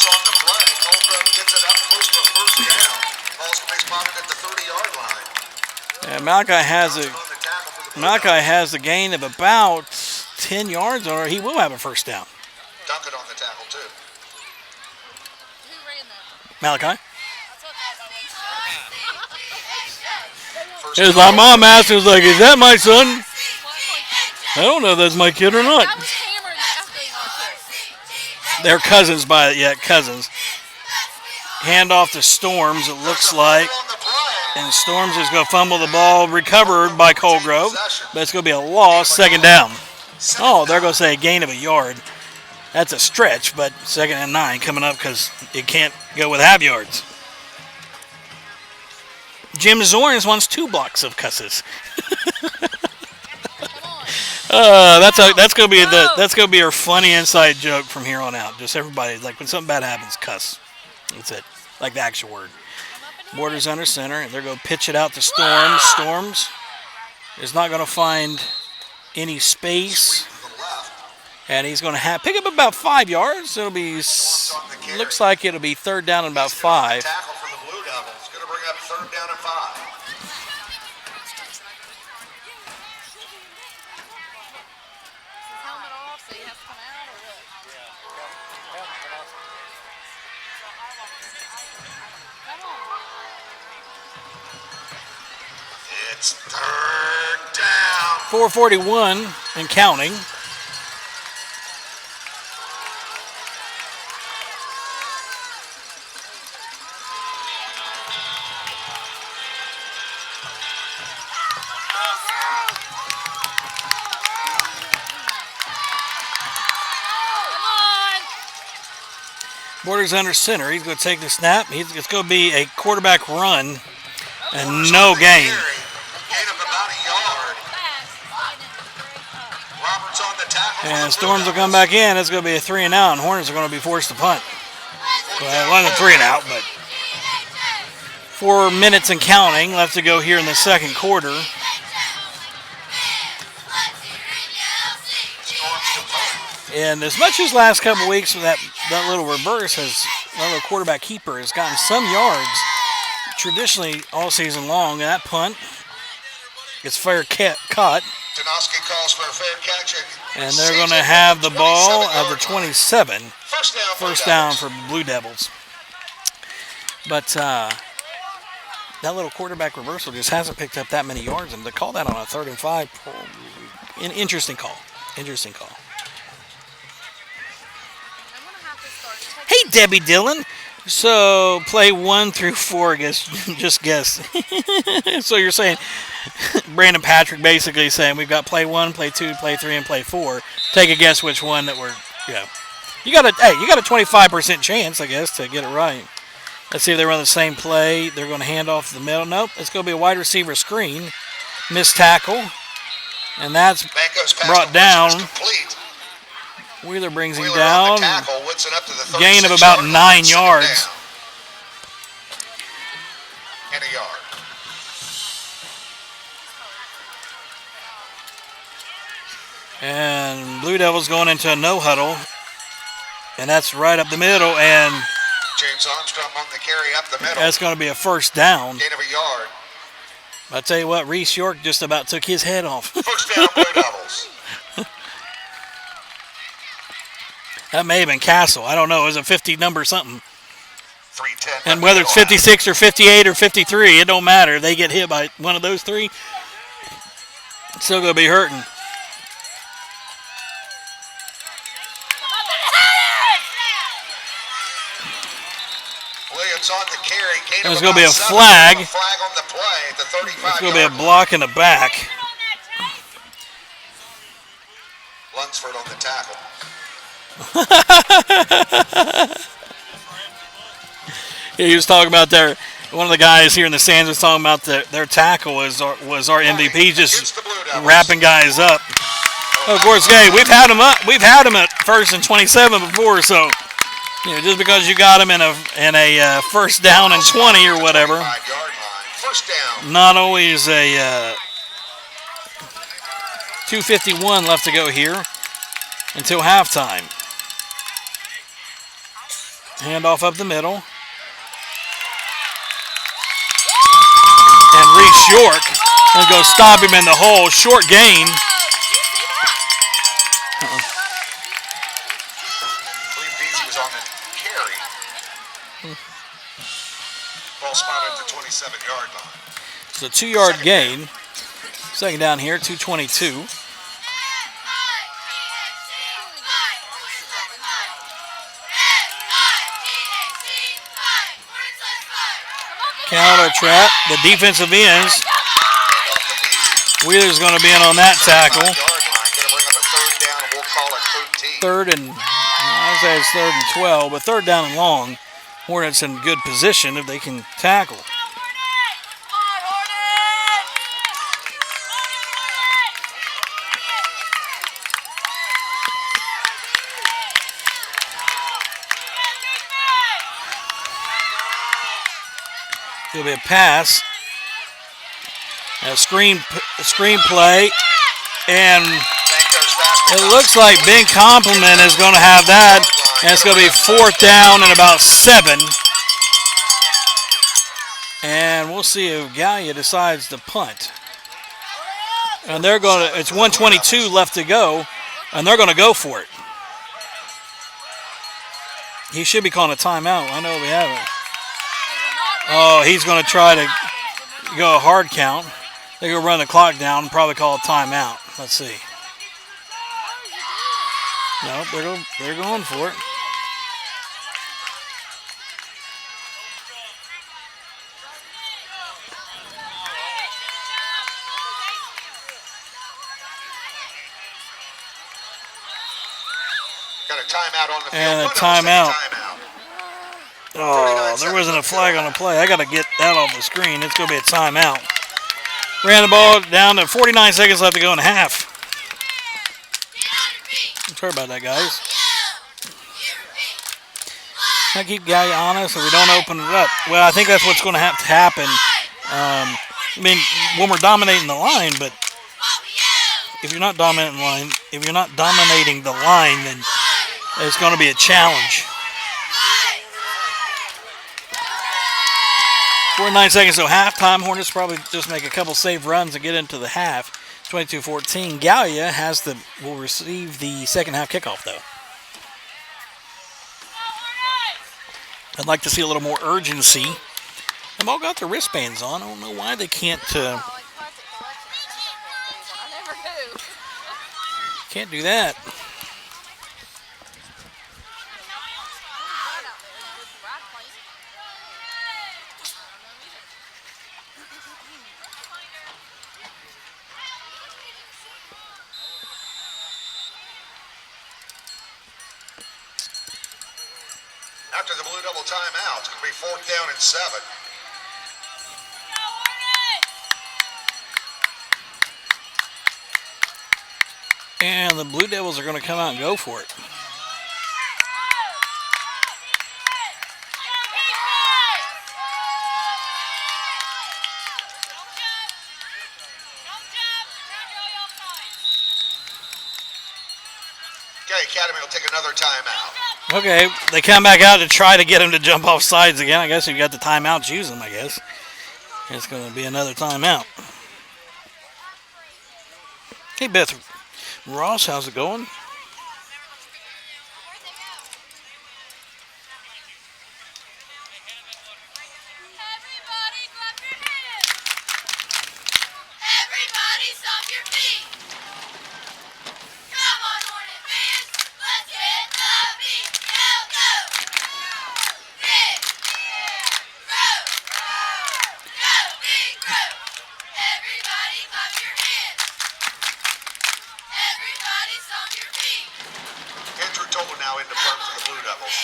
on the play. Colgrove gets it up close to a first down. Ball's going to be spotted at the 30-yard line. Yeah, Malachi has a gain of about 10 yards, or he will have a first down. Duncan on the tackle, too. Who ran that? Malachi. First It's like mom asked, was like, is that my son? I don't know if that's my kid or not. That was Cameron asking on this. They're cousins cousins. Hand off to Storms, it looks like. on the play. And Storms is going to fumble the ball, recovered by Colgrove. But it's going to be a loss, second down. Oh, they're going to say a gain of a yard. That's a stretch, but second and 9 coming up because it can't go with half yards. Jim Zorns wants 2 blocks of cusses. That's gonna be our funny inside joke from here on out. Just everybody, like when something bad happens, cuss. That's it, like the actual word. Borders under center, and they're gonna pitch it out to Storms. Storms is not gonna find any space, and he's gonna pick up about 5 yards. It'll be looks like it'll be third down and about 5. Tackle for the Blue Devils. Going to bring up third down and 5. Helmet off, so you have to come out or what? Come on. It's third down. 4:41 and counting. Borders under center. He's going to take the snap. It's going to be a quarterback run and no gain. Gain of about a yard. Roberts on the tackle. And Storms will come back in. It's going to be a 3 and out, and Hornets are going to be forced to punt. Well, it wasn't a 3 and out, but 4 minutes and counting left to go here in the second quarter. And as much as last couple weeks, that little reverse that little quarterback keeper has gotten some yards traditionally all season long. And that punt gets fair caught. Janoski calls for a fair catch. And they're going to have the ball at the 27. First down for Blue Devils. But that little quarterback reversal just hasn't picked up that many yards. And to call that on a 3rd and 5, interesting call. Interesting call. Hey, Debbie Dillon. So play 1 through 4, just guess. So you're saying Brandon Patrick basically saying we've got play 1, play 2, play 3, and play 4. Take a guess which one that we're, you got a 25% chance, I guess, to get it right. Let's see if they run the same play. They're going to hand off the middle. Nope, it's going to be a wide receiver screen. Missed tackle. And that's brought down. Wheeler brings him down. Gain of about 9 yards. And a yard. And Blue Devils going into a no huddle. And that's right up the middle. And James Armstrong on the carry up the middle. That's going to be a first down. Gain of a yard. I tell you what, Reese York just about took his head off. First down, Blue Devils. That may have been Castle. I don't know. It was a 50 number something. 310. And whether it's 56 or 58 or 53, it don't matter. They get hit by one of those three, it's still going to be hurting. Williams on the carry. There's going to be a flag. Flag on the play at the 35. It's going to be a block in the back. Lunsford on the tackle. He was talking about one of the guys here in the stands was talking about their tackle was our MVP, just wrapping guys up. Of course, hey, we've had him at 1st and 27 before, so just because you got him in a first down and 20 or whatever, not always a 2:51 left to go here until halftime. Handoff up the middle. And Reese York is going to stop him in the hole. Short gain. I believe Beasley was on the carry. Ball spotted at the 27-yard line. So 2-yard gain. Second down here, 2:22. Counter trap. The defensive ends. Wheeler's going to be in on that tackle. Third and, I say it's 3rd and 12, but 3rd down and long. Hornets in good position if they can tackle. It'll be a pass, a screen play, and it looks like Ben Compliment is going to have that, and it's going to be 4th down and about 7. And we'll see if Gallia decides to punt. And they're going to, it's 1:22 left to go, and they're going to go for it. He should be calling a timeout. I know we haven't. Oh, he's going to try to go a hard count. They're going to run the clock down and probably call a timeout. Let's see. No, they're going for it. Got a timeout on the field. And a timeout. Oh, there wasn't a flag on the play. I got to get that off the screen. It's going to be a timeout. Ran the ball down to 49 seconds left to go in half. Sorry about that, guys. I keep Gallia honest so we don't open it up. Well, I think that's what's going to have to happen. I mean, when we're dominating the line, but if you're not dominating the line, then it's going to be a challenge. 49 seconds, so halftime. Hornets probably just make a couple save runs and get into the half. 22-14. Gallia will receive the second half kickoff, though. I'd like to see a little more urgency. They've all got their wristbands on. I don't know why they can't can't do that. After the Blue Devil timeout, it's going to be 4th down and 7. And the Blue Devils are going to come out and go for it. Okay, Academy will take another timeout. Okay, they come back out to try to get him to jump off sides again. I guess if you got the timeouts, use them, I guess. It's going to be another timeout. Hey, Beth Ross, how's it going? Now into front for the Blue Devils.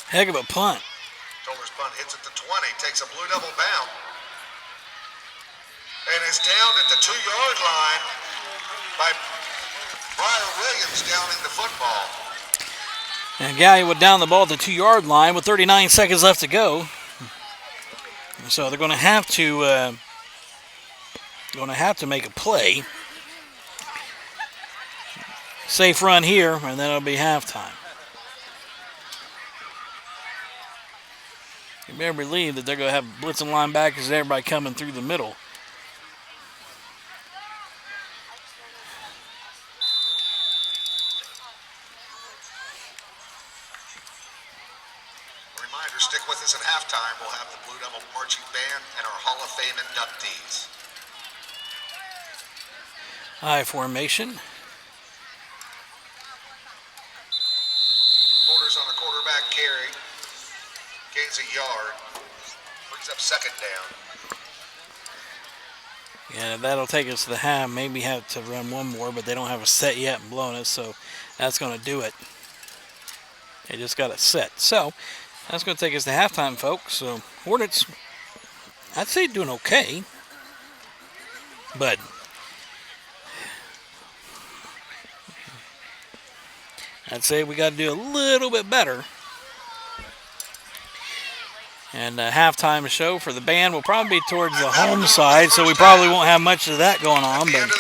Heck of a punt. Toller's punt hits at the 20, takes a Blue Devil bound, and is down at the 2-yard line by Briar Williams downing the football. And Gallia would down the ball at the 2-yard line with 39 seconds left to go. So they're going to have to make a play. Safe run here, and then it'll be halftime. You better believe that they're going to have blitzing linebackers and everybody coming through the middle. Reminder, stick with us at halftime. We'll have the Blue Devil Marching Band and our Hall of Fame inductees. High formation. Borders on a quarterback carry. Gains a yard. Brings up 2nd down. Yeah, that'll take us to the half. Maybe have to run one more, but they don't have a set yet and blown it, so that's going to do it. They just got it set. So that's going to take us to halftime, folks. So Hornets, I'd say doing okay, but I'd say we got to do a little bit better. And the halftime show for the band will probably be towards the home side, so we probably won't have much of that going on. But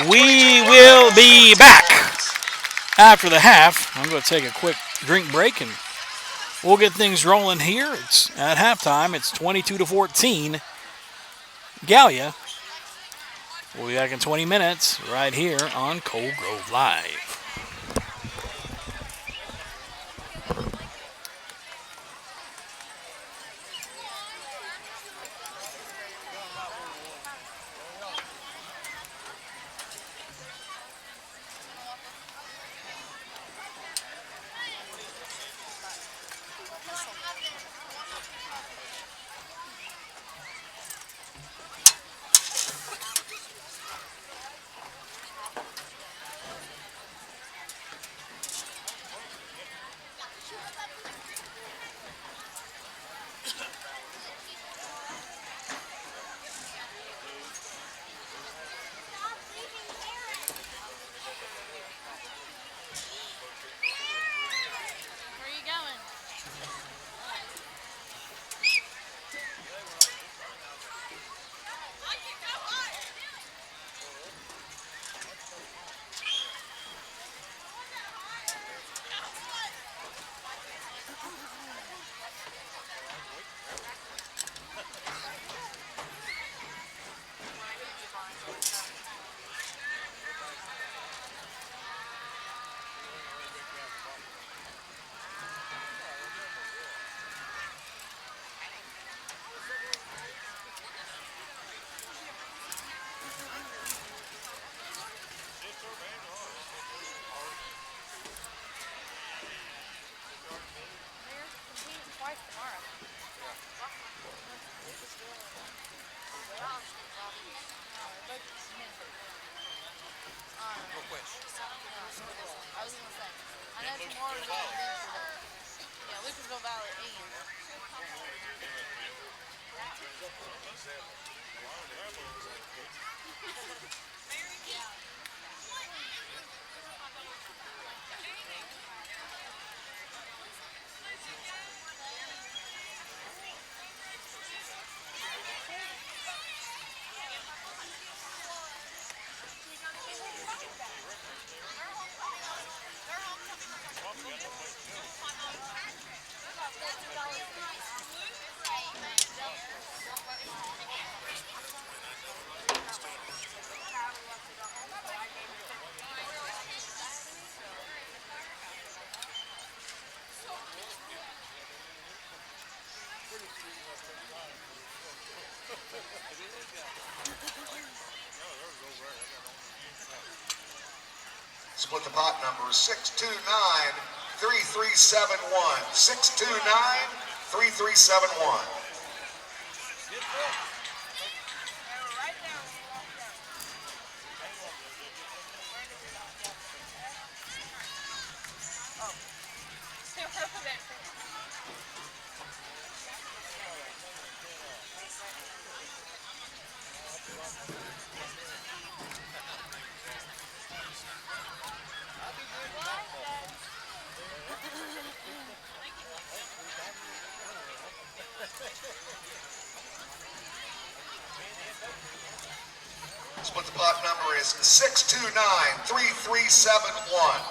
we will be back after the half. I'm going to take a quick drink break, and we'll get things rolling here. It's at halftime. It's 22-14. Gallia. We'll be back in 20 minutes right here on Cold Grove Live. I was gonna say. I know tomorrow's on the beach today. Yeah, Lucasville Valley and. Split the pot number 629-3371. 629-3371. Split the pot number is 629-3371.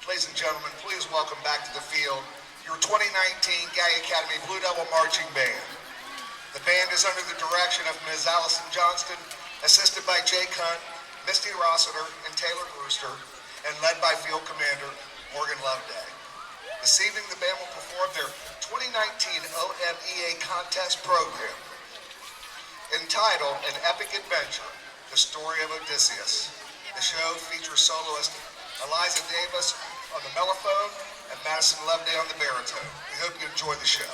Ladies and gentlemen, please welcome back to the field your 2019 Galley Academy Blue Devil Marching Band. The band is under the direction of Ms. Allison Johnston, assisted by Jake Hunt, Misty Rossiter, and Taylor Brewster, and led by Field Commander Morgan Loveday. This evening, the band will perform their 2019 OMEA contest program entitled An Epic Adventure, The Story of Odysseus. The show features soloist Eliza Davis on the mellophone and Madison Loveday on the baritone. We hope you enjoy the show.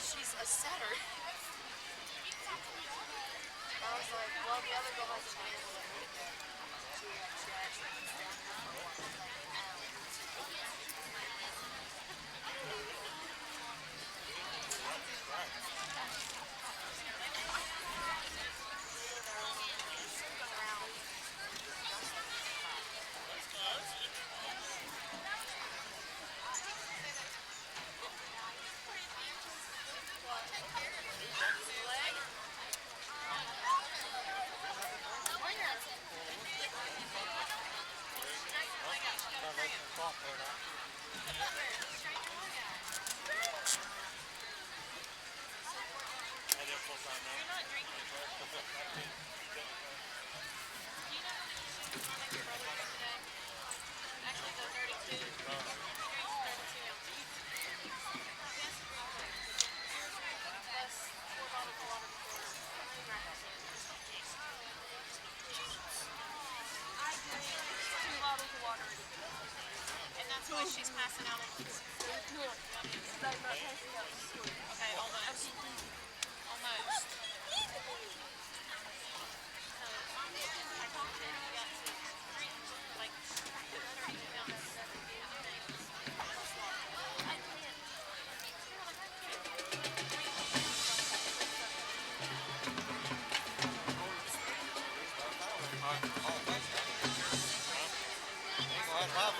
She's a setter. I was like, well, the other girl hasn't been able to make it. She actually was down there for one thing. Why she's passing out in okay, almost. Almost. So, I talked to him, he got to drink, like, Not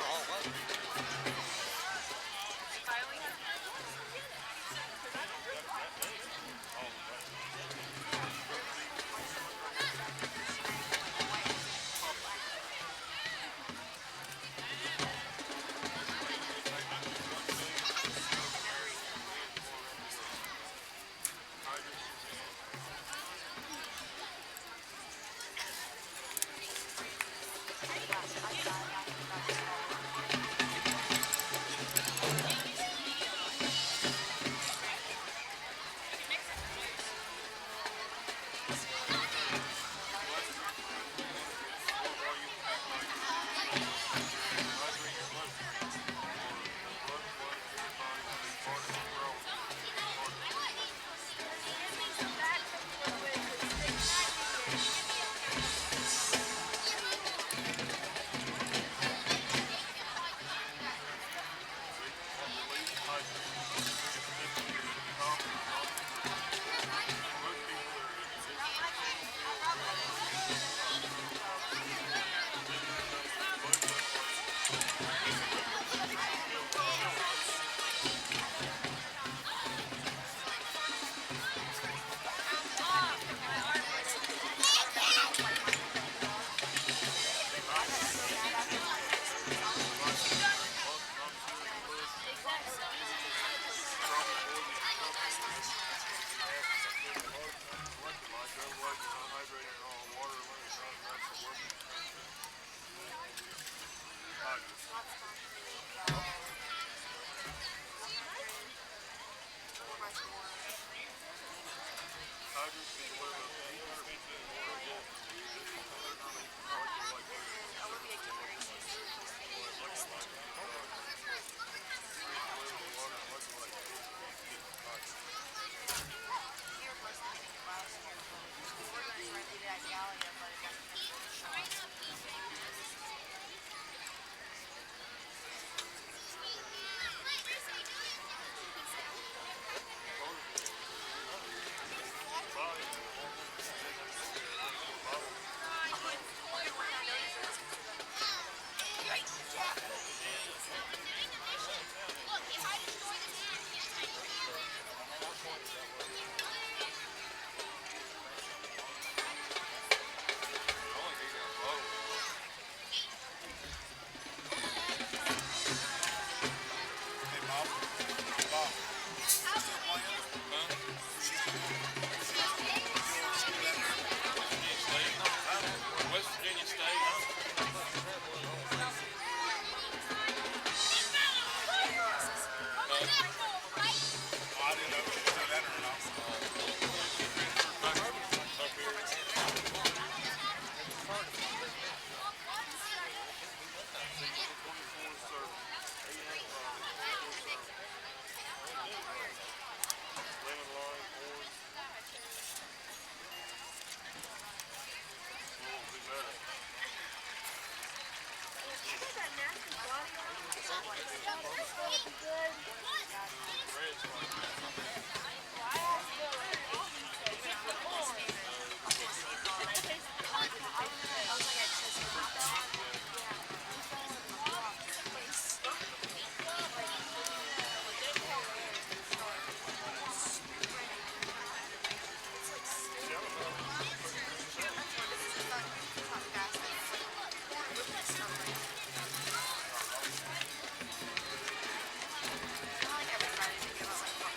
like everybody to give up like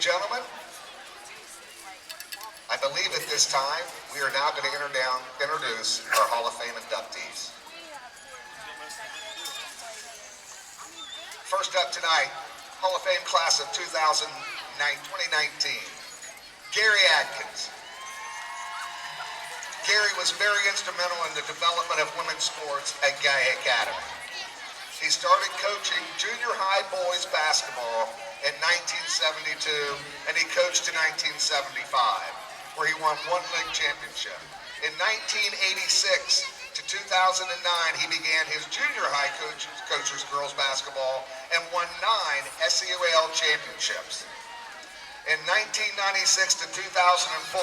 gentlemen, I believe at this time we are now going to introduce our Hall of Fame inductees. First up tonight, Hall of Fame class of 2019, Gary Adkins. Gary was very instrumental in the development of women's sports at Guy Academy. He started coaching junior high boys basketball in 1972, and he coached in 1975, where he won one league championship. In 1986 to 2009, he began his junior high coaches girls basketball and won 9 SEUL championships. In 1996 to 2004,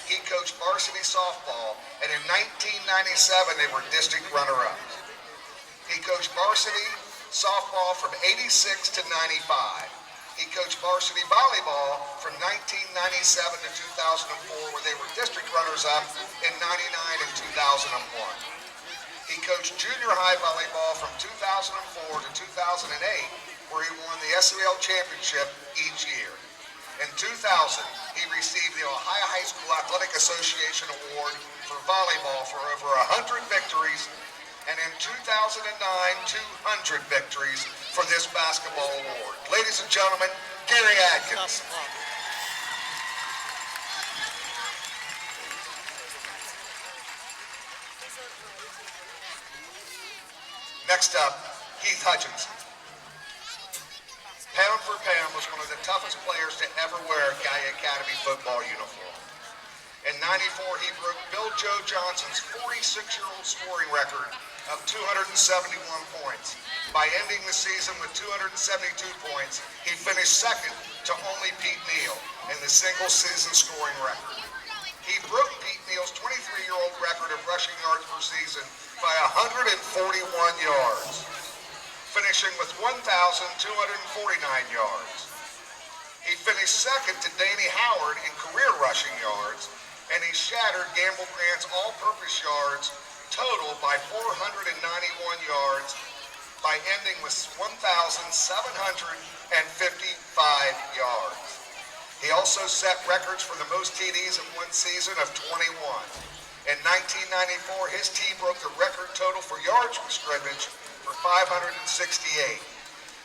he coached varsity softball, and in 1997, they were district runner-ups. He coached varsity softball from 86 to 95. He coached varsity volleyball from 1997 to 2004, where they were district runners-up in 99 and 2001. He coached junior high volleyball from 2004 to 2008, where he won the SEL championship each year. In 2000, he received the Ohio High School Athletic Association Award for volleyball for over 100 victories, and in 2009, 200 victories for this basketball award. Ladies and gentlemen, Gary Adkins. Next up, Heath Hutchinson. Pound for pound was one of the toughest players to ever wear a Guy Academy football uniform. In '94, he broke Bill Joe Johnson's 46-year-old scoring record of 271 points. By ending the season with 272 points, he finished second to only Pete Neal in the single-season scoring record. He broke Pete Neal's 23-year-old record of rushing yards per season by 141 yards, finishing with 1,249 yards. He finished second to Danny Howard in career rushing yards, and he shattered Gamble Grant's all-purpose yards total by 491 yards by ending with 1,755 yards. He also set records for the most TDs in one season of 21. In 1994, his team broke the record total for yards from scrimmage for 568.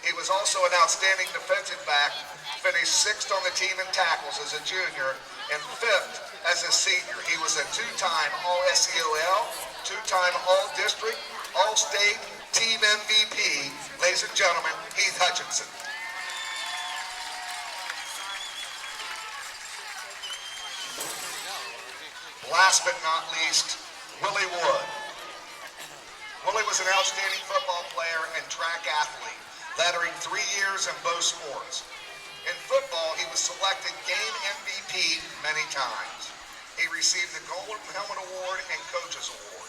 He was also an outstanding defensive back, finished 6th on the team in tackles as a junior and 5th as a senior. He was a 2-time All-SEUL, 2-time All-District, All-State, Team MVP. Ladies and gentlemen, Heath Hutchinson. Last but not least, Willie Wood. Willie was an outstanding football player and track athlete, lettering 3 years in both sports. In football, he was selected game MVP many times. He received the Golden Helmet Award and Coaches Award.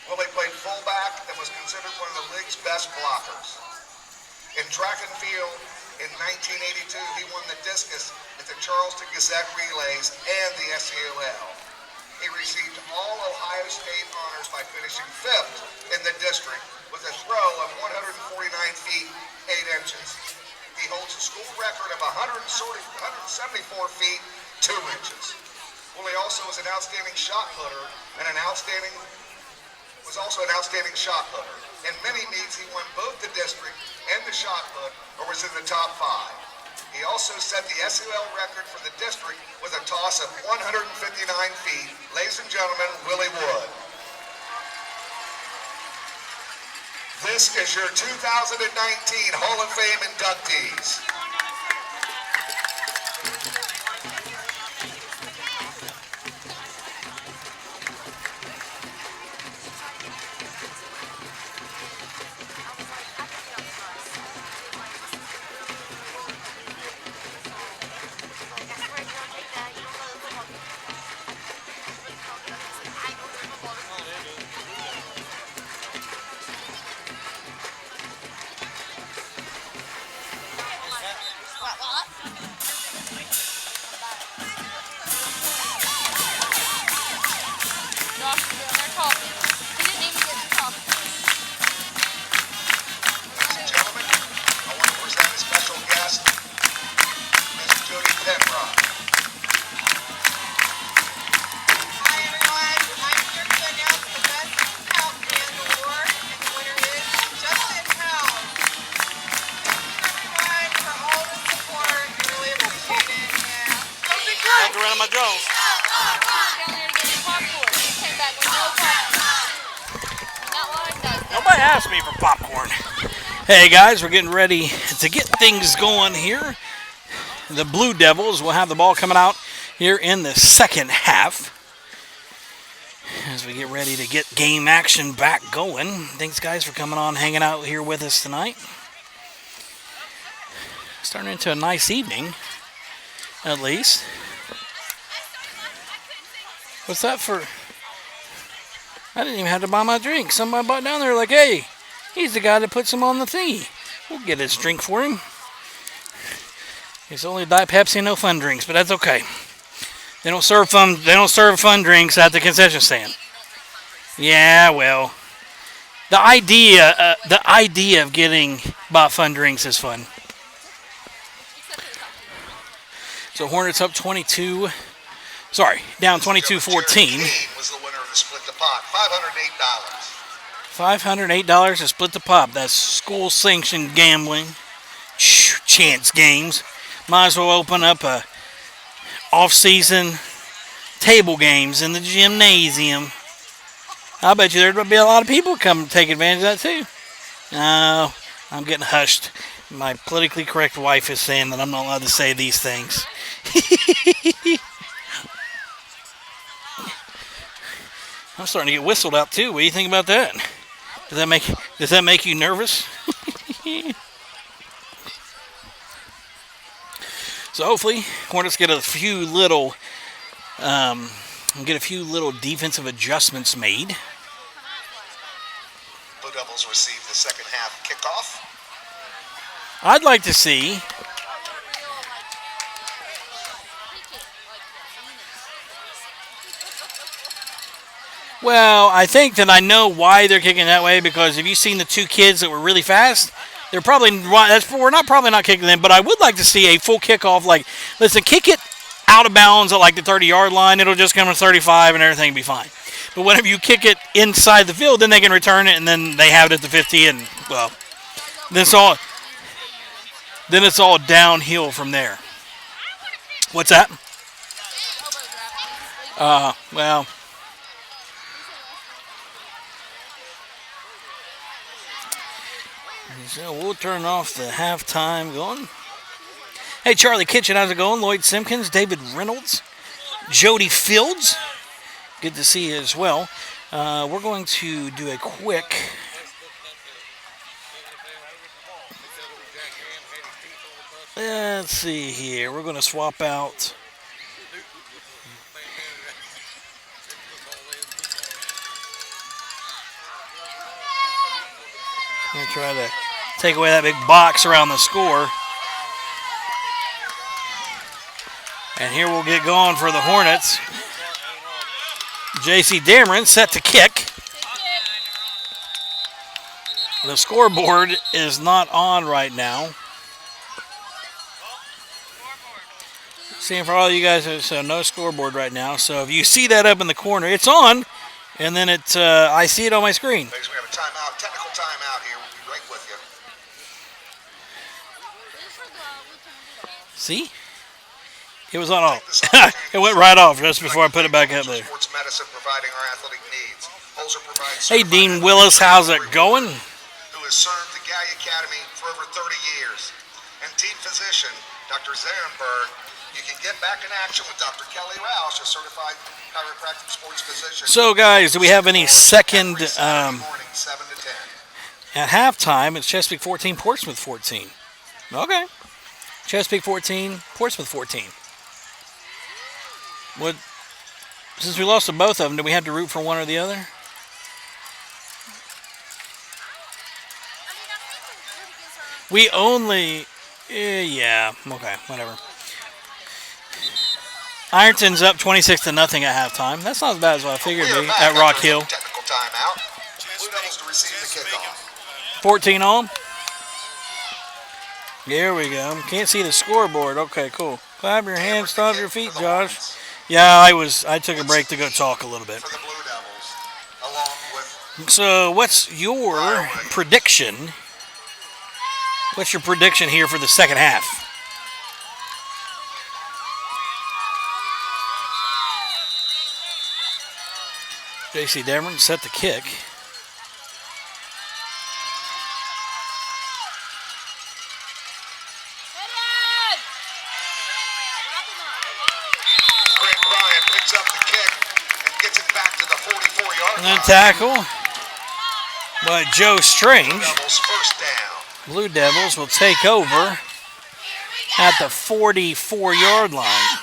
Willie played fullback and was considered one of the league's best blockers. In track and field, in 1982, he won the discus at the Charleston Gazette Relays and the SEUL. He received all Ohio State honors by finishing 5th in the district with a throw of 149 feet, 8 inches. He holds a school record of 174 feet, 2 inches. Willie also was an outstanding shot putter and was also an outstanding shot putter. In many meets, he won both the district and the shot put, or was in the top 5. He also set the SEL record for the district with a toss of 159 feet. Ladies and gentlemen, Willie Wood. This is your 2019 Hall of Fame inductees. asked me for popcorn. Hey guys, we're getting ready to get things going here. The Blue Devils will have the ball coming out here in the second half. As we get ready to get game action back going. Thanks guys for coming on, hanging out here with us tonight. Starting into a nice evening, at least. What's that for? I didn't even have to buy my drink. Somebody bought down there like, hey, he's the guy that puts him on the thingy. We'll get his drink for him. It's only Diet Pepsi and no fun drinks, but that's okay. They don't serve fun drinks at the concession stand. Yeah, well, the idea of getting bought fun drinks is fun. So Hornets up 22. Sorry, down 22-14. Was the winner of the split the pot, $508. $508 to split the pop. That's school-sanctioned gambling. Chance games. Might as well open up a off-season table games in the gymnasium. I bet you there'd be a lot of people come take advantage of that too. No, I'm getting hushed. My politically correct wife is saying that I'm not allowed to say these things. I'm starting to get whistled out too. What do you think about that? Does that make you nervous? So hopefully Hornets get a few little defensive adjustments made. Blue Devils receive the second half kickoff. I'd like to see Well, I think that I know why they're kicking that way, because have you seen the two kids that were really fast? We're probably not kicking them, but I would like to see a full kickoff. Like, listen, kick it out of bounds at like the 30-yard line. It'll just come to 35 and everything will be fine. But whenever you kick it inside the field, then they can return it, and then they have it at the 50, and, well, then it's all downhill from there. What's that? Well... So we'll turn off the halftime going. Hey, Charlie Kitchen, how's it going? Lloyd Simpkins, David Reynolds, Jody Fields. Good to see you as well. We're going to do a quick... Let's see here. We're going to swap out... I'm going to try to take away that big box around the score. And here we'll get going for the Hornets. J.C. Dameron set to kick. The scoreboard is not on right now. Seeing for all you guys, so no scoreboard right now. So if you see that up in the corner, it's on. And then I see it on my screen. We have a timeout, technical timeout here. We'll be right with you. See? It was on off. It went right off just before I put it back up there. Sports medicine providing our athletic needs. Holzer provides Hey, Dean Willis, how's it going? Who has served the Galli Academy for over 30 years. And team physician, Dr. Zarenberg. You can get back in action with Dr. Kelly Roush, a certified chiropractic sports physician. So, guys, do we have any second... Morning, 7 to 10. At halftime, it's Chesapeake 14, Portsmouth 14. Okay. Chesapeake 14, Portsmouth 14. What? Since we lost to both of them, do we have to root for one or the other? We only... yeah, okay, whatever. Ironton's up 26-0 at halftime. That's not as bad as what I figured it'd be at Rock Hill. Technical timeout. Blue Devils to receive the kickoff. 14 on. There we go. Can't see the scoreboard. Okay, cool. Clap your hands, stomp your feet, Josh. Yeah, I took a break to go talk a little bit. For the Blue Devils, along with So, what's your prediction? What's your prediction here for the second half? J.C. Dameron set the kick. And a tackle by Joe Strange. Devils first down. Blue Devils will take over at the 44-yard line.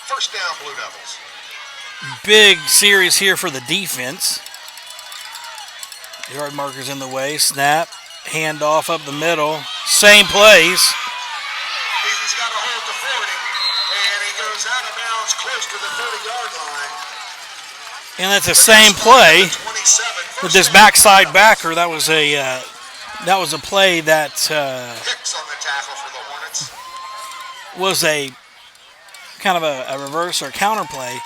First down, Blue Devils. Big series here for the defense. Yard marker's in the way. Snap. Hand off up the middle. Same plays. He's got a hold to 40, and he goes out of bounds close to the 30-yard line. And that's the same play 27. with this backside backer. That was a play that Hicks on the tackle for the Hornets. was a kind of a reverse or counter play.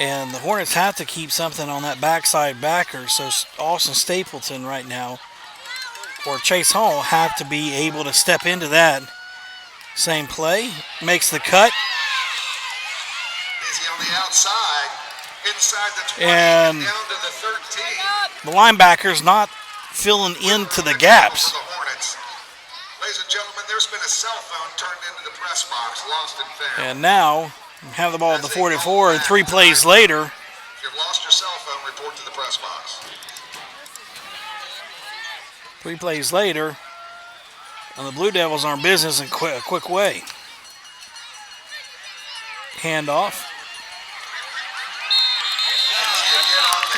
And the Hornets have to keep something on that backside backer. So Austin Stapleton right now or Chase Hall have to be able to step into that. Same play. Makes the cut. Busy on the outside. Inside the 20 And down to the 13. the linebacker's not filling into the gaps. For the Hornets. Ladies and gentlemen, there's been a cell phone turned into the press box, lost and found. And now have the ball at the 44, and 3 plays later. If you've lost your cell phone, report to the press box. 3 plays later, and the Blue Devils are in business in a quick way. Handoff.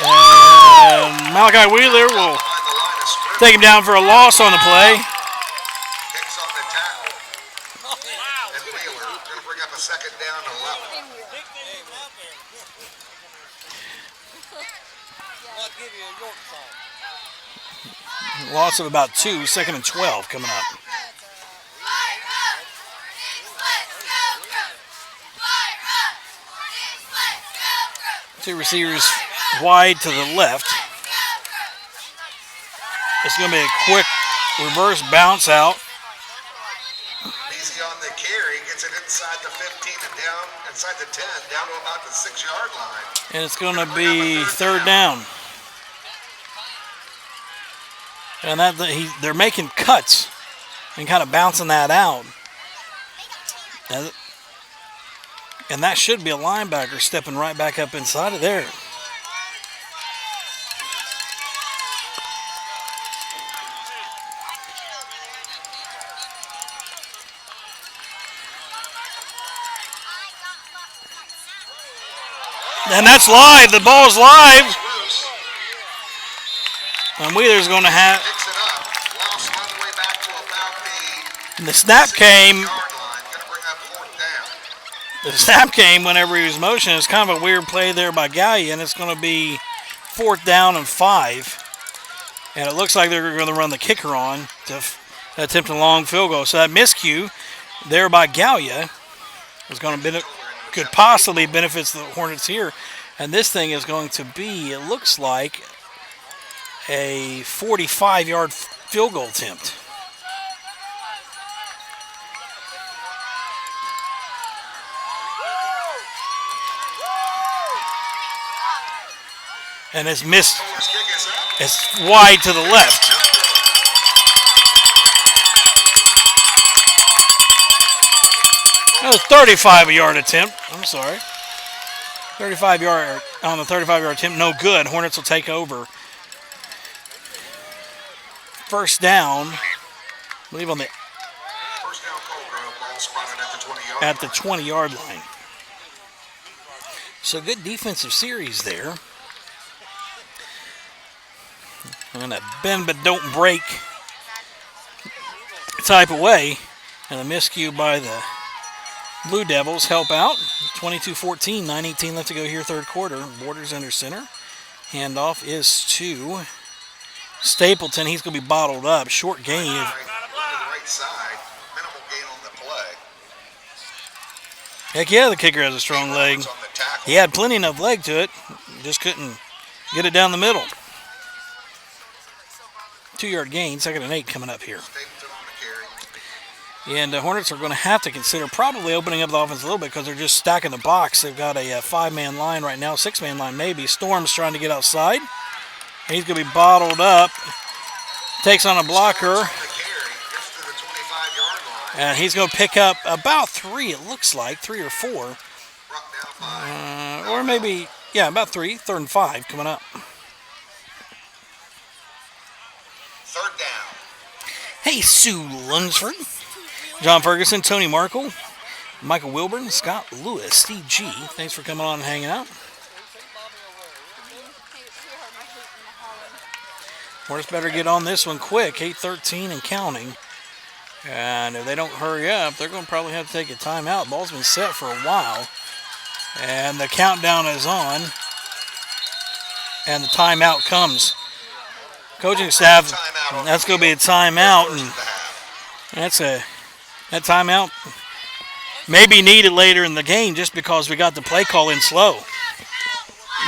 And Malachi Wheeler will Behind the line of scrimmage. take him down for a loss on the play. Hicks on the tackle. And Wheeler going to bring up a second down to 11. Loss of about 2, 2nd and 12 coming up. Two receivers wide to the left. It's going to be a quick reverse bounce out. Easy on the carry, gets it inside the 15 and down, inside the 10, down to about the 6-yard line. And it's going to be 3rd down. And they're making cuts and kind of bouncing that out. And that should be a linebacker stepping right back up inside of there. And that's live. The ball's live. And Wheeler's going to have. Picks it up, lost all the way back to about The snap came. the yard line, going to bring up 4th down. The snap came whenever he was motioning. It's kind of a weird play there by Gallia, and it's going to be 4th down and 5. And it looks like they're going to run the kicker on to attempt a long field goal. So that miscue there by Gallia is going to could possibly benefit the Hornets here. And this thing is going to be, it looks like, a 45-yard field goal attempt. And it's missed. Hornets kick is up. It's wide to the left. That was a 35-yard attempt. I'm sorry. 35-yard on the 35-yard attempt. No good. Hornets will take over. First down. I believe on the First down, Colgrove, ball spotted at the 20-yard at the 20-yard line. So good defensive series there. And a bend but don't break type of way. And a miscue by the Blue Devils help out. 22-14, 9:18 left to go here, 3rd quarter. Borders under center. Handoff is to Stapleton. He's going to be bottled up. Short gain. to the right side. Minimal gain on the play. Heck yeah, the kicker has a strong leg. On the tackle. He had plenty enough leg to it. Just couldn't get it down the middle. 2-yard gain, 2nd and 8 coming up here. Stapleton on the carry. And the Hornets are going to have to consider probably opening up the offense a little bit because they're just stacking the box. They've got a 5-man line right now, 6-man line maybe. Storm's trying to get outside. He's going to be bottled up. Takes on a blocker. On the carry, gets to the 25-yard line. And he's going to pick up about 3, it looks like. 3 or 4. Brought down 5. Or maybe, yeah, about 3. 3rd and 5 coming up. 3rd down. Hey, Sue Lunsford. John Ferguson, Tony Markle, Michael Wilburn, Scott Lewis, Steve G. Thanks for coming on and hanging out. Hornets better get on this one quick. 8:13 and counting. And if they don't hurry up, they're going to probably have to take a timeout. Ball's been set for a while. And the countdown is on. And the timeout comes. Coaching staff, that's going to be a timeout. And that timeout may be needed later in the game just because we got the play call in slow.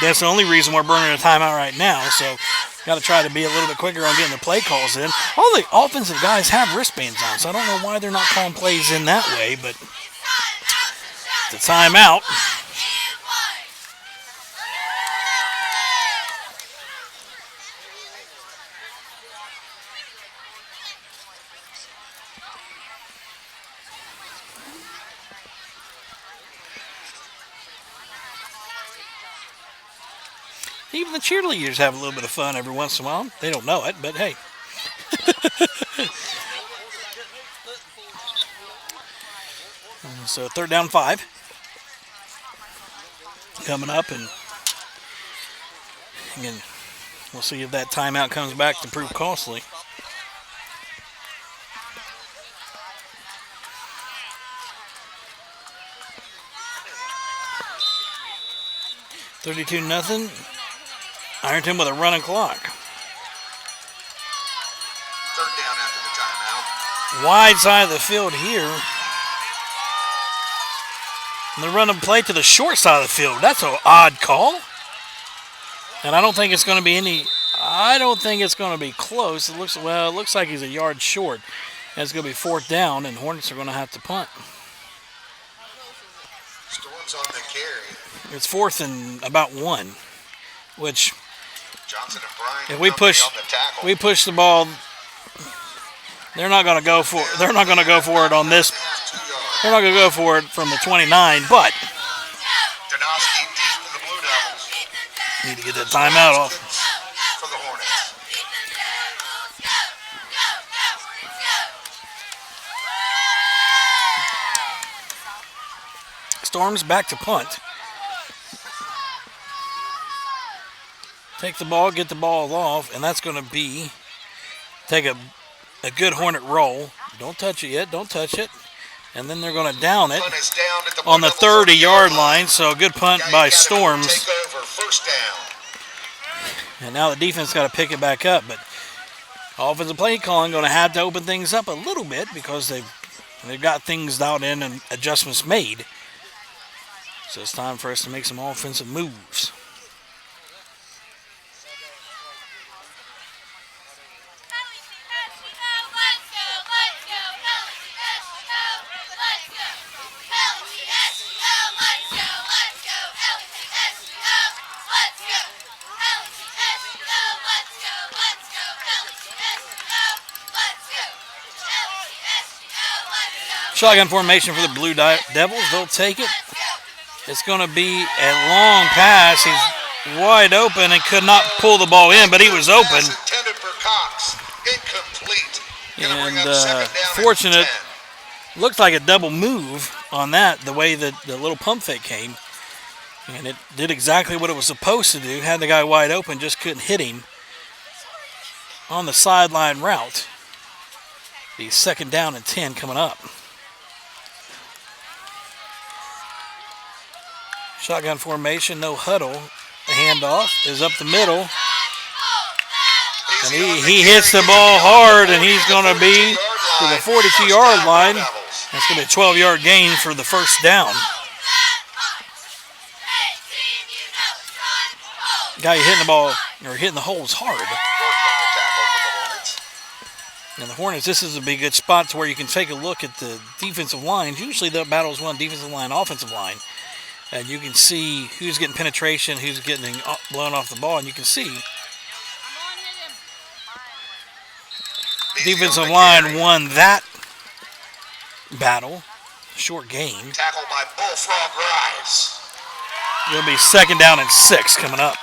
That's the only reason we're burning a timeout right now. So got to try to be a little bit quicker on getting the play calls in. All the offensive guys have wristbands on, so I don't know why they're not calling plays in that way, but the timeout. Even the cheerleaders have a little bit of fun every once in a while. They don't know it, but hey. So 3rd down 5. Coming up, and again, we'll see if that timeout comes back to prove costly. $32-0. Ironton with a running clock. 3rd down after the timeout. Wide side of the field here. And they're running play to the short side of the field. That's an odd call. And I don't think it's going to be close. It looks like he's a yard short. And it's going to be 4th down, and Hornets are going to have to punt. Storms on the carry. It's 4th and about 1, which Johnson and Bryant if we Company push, on the tackle. we push the ball. They're not going to go for. They're not going to go for it on this. 2 yards. They're not going to go for it from the 29. But Donosky deep for the Blue Devils. need to get that timeout off. For the Hornets. Storms back to punt. Take the ball, get the ball off, and that's going to be take a good Hornet roll. Don't touch it yet. Don't touch it. And then they're going to down it Punt is down at the on the Blue Devils 30-yard line. So a good punt by Storms. Take over. 1st down. And now the defense got to pick it back up. But offensive play calling going to have to open things up a little bit because they've got things dialed in and adjustments made. So it's time for us to make some offensive moves. Shotgun formation for the Blue Devils. They'll take it. It's going to be a long pass. He's wide open and could not pull the ball in, but he was open. Pass intended for Cox. Incomplete. Gonna bring And up 2nd down and fortunate. 10. Looked like a double move on that, the way that the little pump fake came. And it did exactly what it was supposed to do. Had the guy wide open, just couldn't hit him on the sideline route. The 2nd down and 10 coming up. Shotgun formation, no huddle. The handoff is up the middle. And he hits the ball hard, and he's going to be to the 42-yard line. That's going to be a 12-yard gain for the 1st down. Guy hitting the ball, or hitting the holes hard. And the Hornets, this is a big good spot to where you can take a look at the defensive lines. Usually the battles one defensive line, offensive line. And you can see who's getting penetration, who's getting blown off the ball. And you can see Defensive line won that battle. Short gain. Tackled by Bullfrog Rise. It'll be 2nd down and 6 coming up.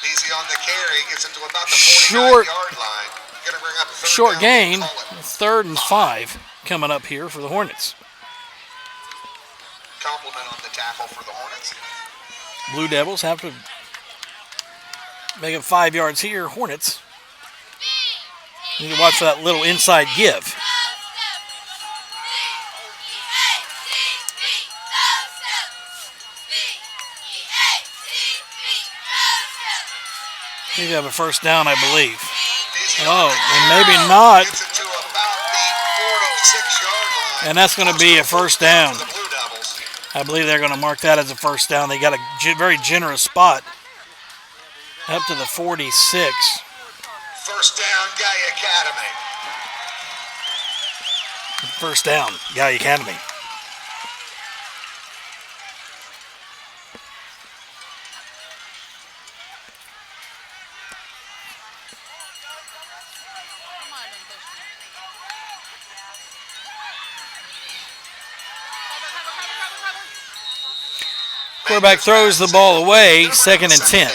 Easy on the carry, gets it to about the Short. 49-yard line. Gonna bring up third Short down, gain. call it. 3rd and 5 coming up here for the Hornets. Compliment on the tackle for the Hornets. Blue Devils have to make it 5 yards here. Hornets need to watch for that little inside give. Need to have a first down, I believe. Oh, and maybe not. Gets it to about the 46-yard line. And that's going to be a first down. For the Blue Devils. I believe they're going to mark that as a first down. They got a very generous spot up to the 46. First down, Guy Academy. First down, Guy Academy. Quarterback throws the ball away, 2nd and 10.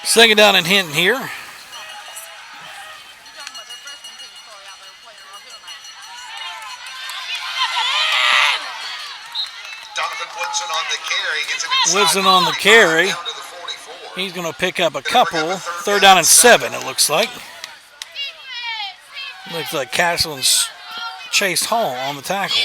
Second down and Hinton here. Woodson on the carry. He's going to pick up a couple. 3rd down and 7, it looks like. Looks like Castle and Chase Hall on the tackle.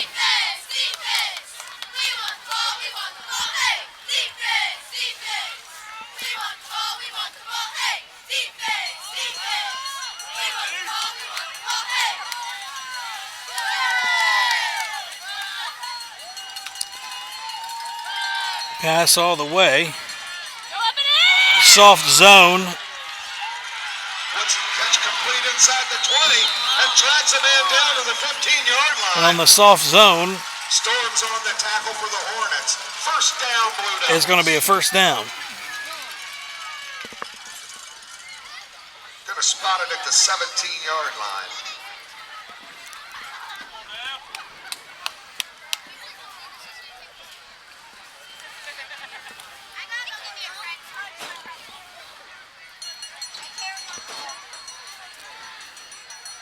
Pass all the way. Soft zone. Catch complete inside the 20 and drags a man down to the 15-yard line. And on the soft zone, Storms on the tackle for the Hornets. First down, Blue Devils. it's going to be a first down. Going to spot it at the 17-yard line.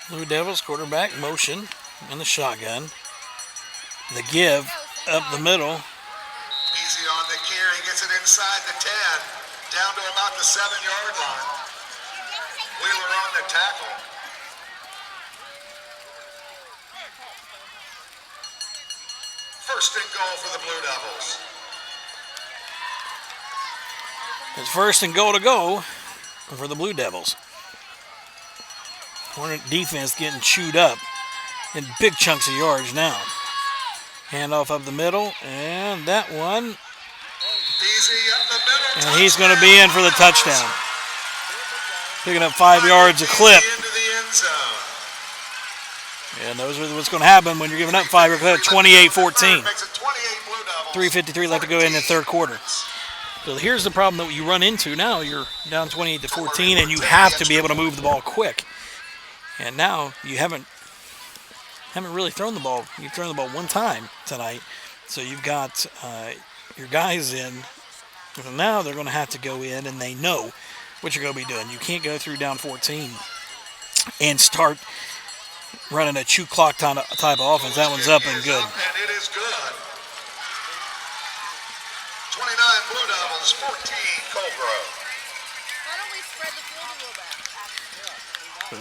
Blue Devils quarterback motion in the shotgun. The give up the middle. Easy on the carry, gets it inside the 10, down to about the 7-yard line. Wheeler on the tackle. First and goal for the Blue Devils. It's 1st and goal to go for the Blue Devils. Hornet defense getting chewed up in big chunks of yards now. Handoff up the middle, and that one. Easy up the middle. And he's going to be in for the touchdown. Picking up 5 yards a clip. Into the end zone. And those are what's going to happen when you're giving up 5 yards. 28-14. Makes it 28 Blue Devils. 3:53 left to go in the 3rd quarter. So here's the problem that you run into now. You're down 28-14, and you have to be able to move the ball quick. And now you haven't really thrown the ball. You've thrown the ball one time tonight. So you've got your guys in. And now they're going to have to go in, and they know what you're going to be doing. You can't go through down 14 and start running a chew clock type of offense. That one's up and good. And it is good. 29 Blue Devils, 14 Colgrove. Why don't we spread the field a little bit?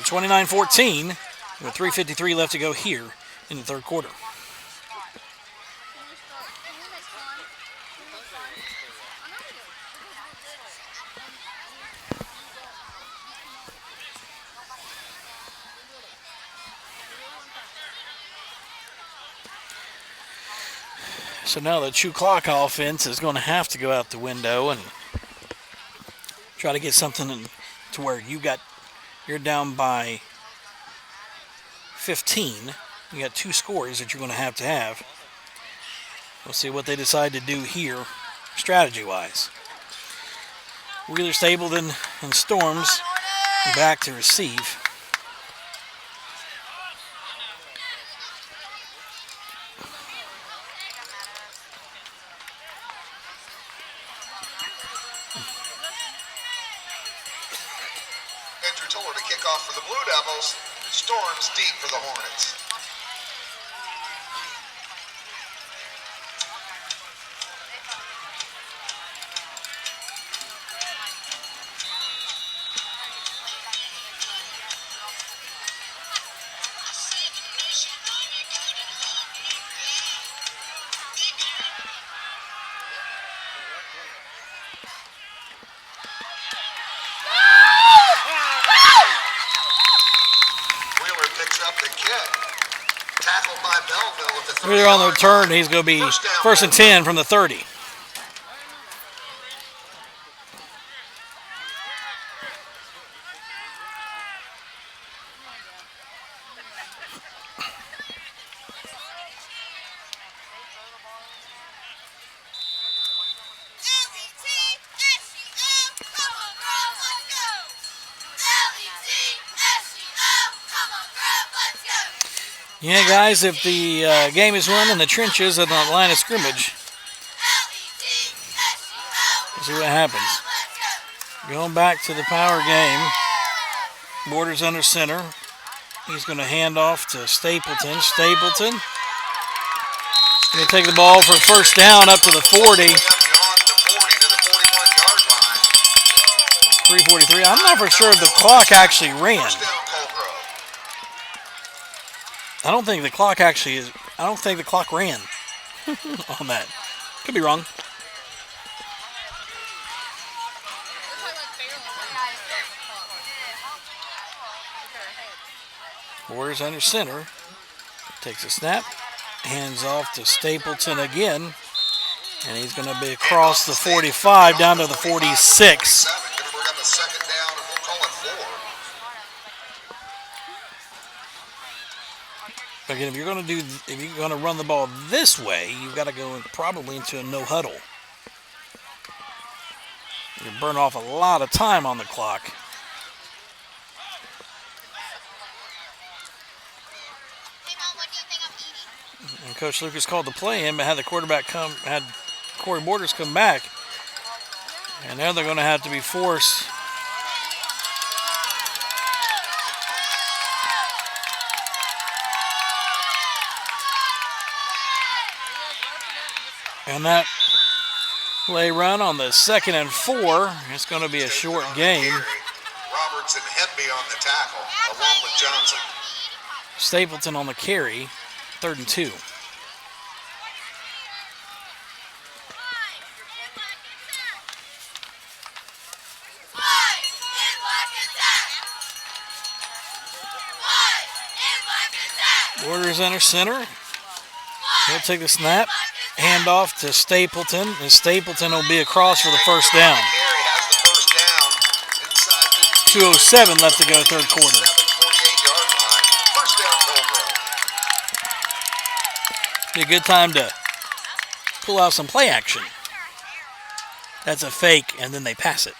29-14 with 3:53 left to go here in the 3rd quarter. Can we make fun? So now the true clock offense is going to have to go out the window and try to get something to where you're down by 15. You got 2 scores that you're going to have. We'll see what they decide to do here, strategy-wise. Wheeler, Stapleton, and Storms back to receive. Andrew Toller to kick off for the Blue Devils. Storms deep for the Hornets. Wheeler picks up the kick. Tackled by Belleville at the 30. Wheeler on the return. He's going to be first and 10 from the 30. Yeah, guys, if the game is won in the trenches at the line of scrimmage, we'll see what happens. Going back to the power game. Borders under center. He's going to hand off to Stapleton. Stapleton going to take the ball for a first down up to the 40. 3:43. I'm not for sure if the clock actually ran. I don't think the clock ran on that. Could be wrong. Borders under center. Takes a snap. Hands off to Stapleton again. And he's going to be across the 45 down to the 46. Again, if you're going to run the ball this way, you've got to go probably into a no huddle. You burn off a lot of time on the clock. And Coach Lucas called the play in, but had Corey Borders come back, and now they're going to have to be forced. And that play run on the 2nd and 4. It's going to be a short game. Roberts and Hemby on the tackle, along with Johnson. Stapleton on the carry, 3rd and 2. Borders under center. He'll take the snap. Hand off to Stapleton, and Stapleton will be across for the first down. 2:07 left to go, 3rd quarter. Be a good time to pull out some play action. That's a fake, and then they pass it.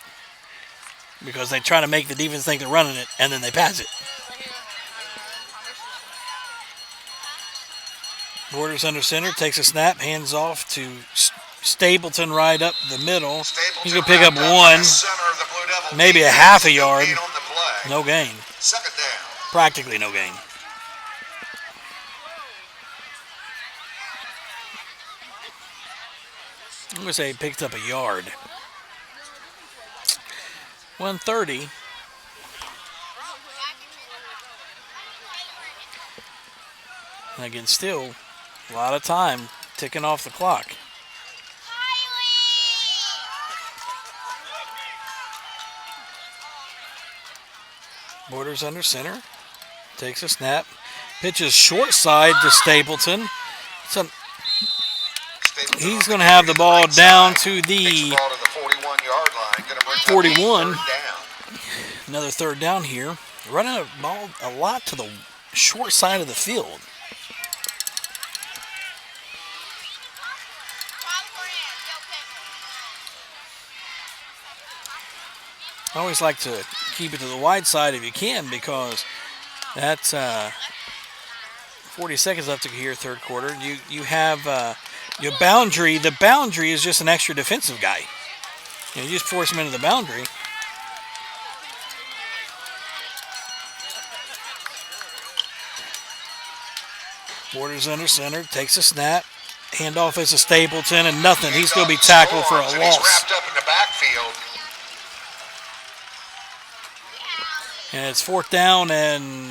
Because they try to make the defense think they're running it, and then they pass it. Borders under center, takes a snap, hands off to Stapleton right up the middle. He's going to pick up 1, maybe a half a yard. No gain. Practically no gain. I'm going to say he picked up a yard. 1:30. And again, still a lot of time ticking off the clock. Borders under center. Takes a snap. Pitches short side to Stapleton. So Stapleton he's on going to the have the carry ball right down side. to Takes the the ball to the 41-yard line. Going to bring up 41. a third down. Another third down here. Running a ball a lot to the short side of the field. I always like to keep it to the wide side if you can because that's 40 seconds left to here, third quarter. You have your boundary. The boundary is just an extra defensive guy. You just force him into the boundary. Borders under center, takes a snap. Handoff is to Stapleton and nothing. He's going to be tackled for a He's loss. wrapped up in the backfield. And it's fourth down, and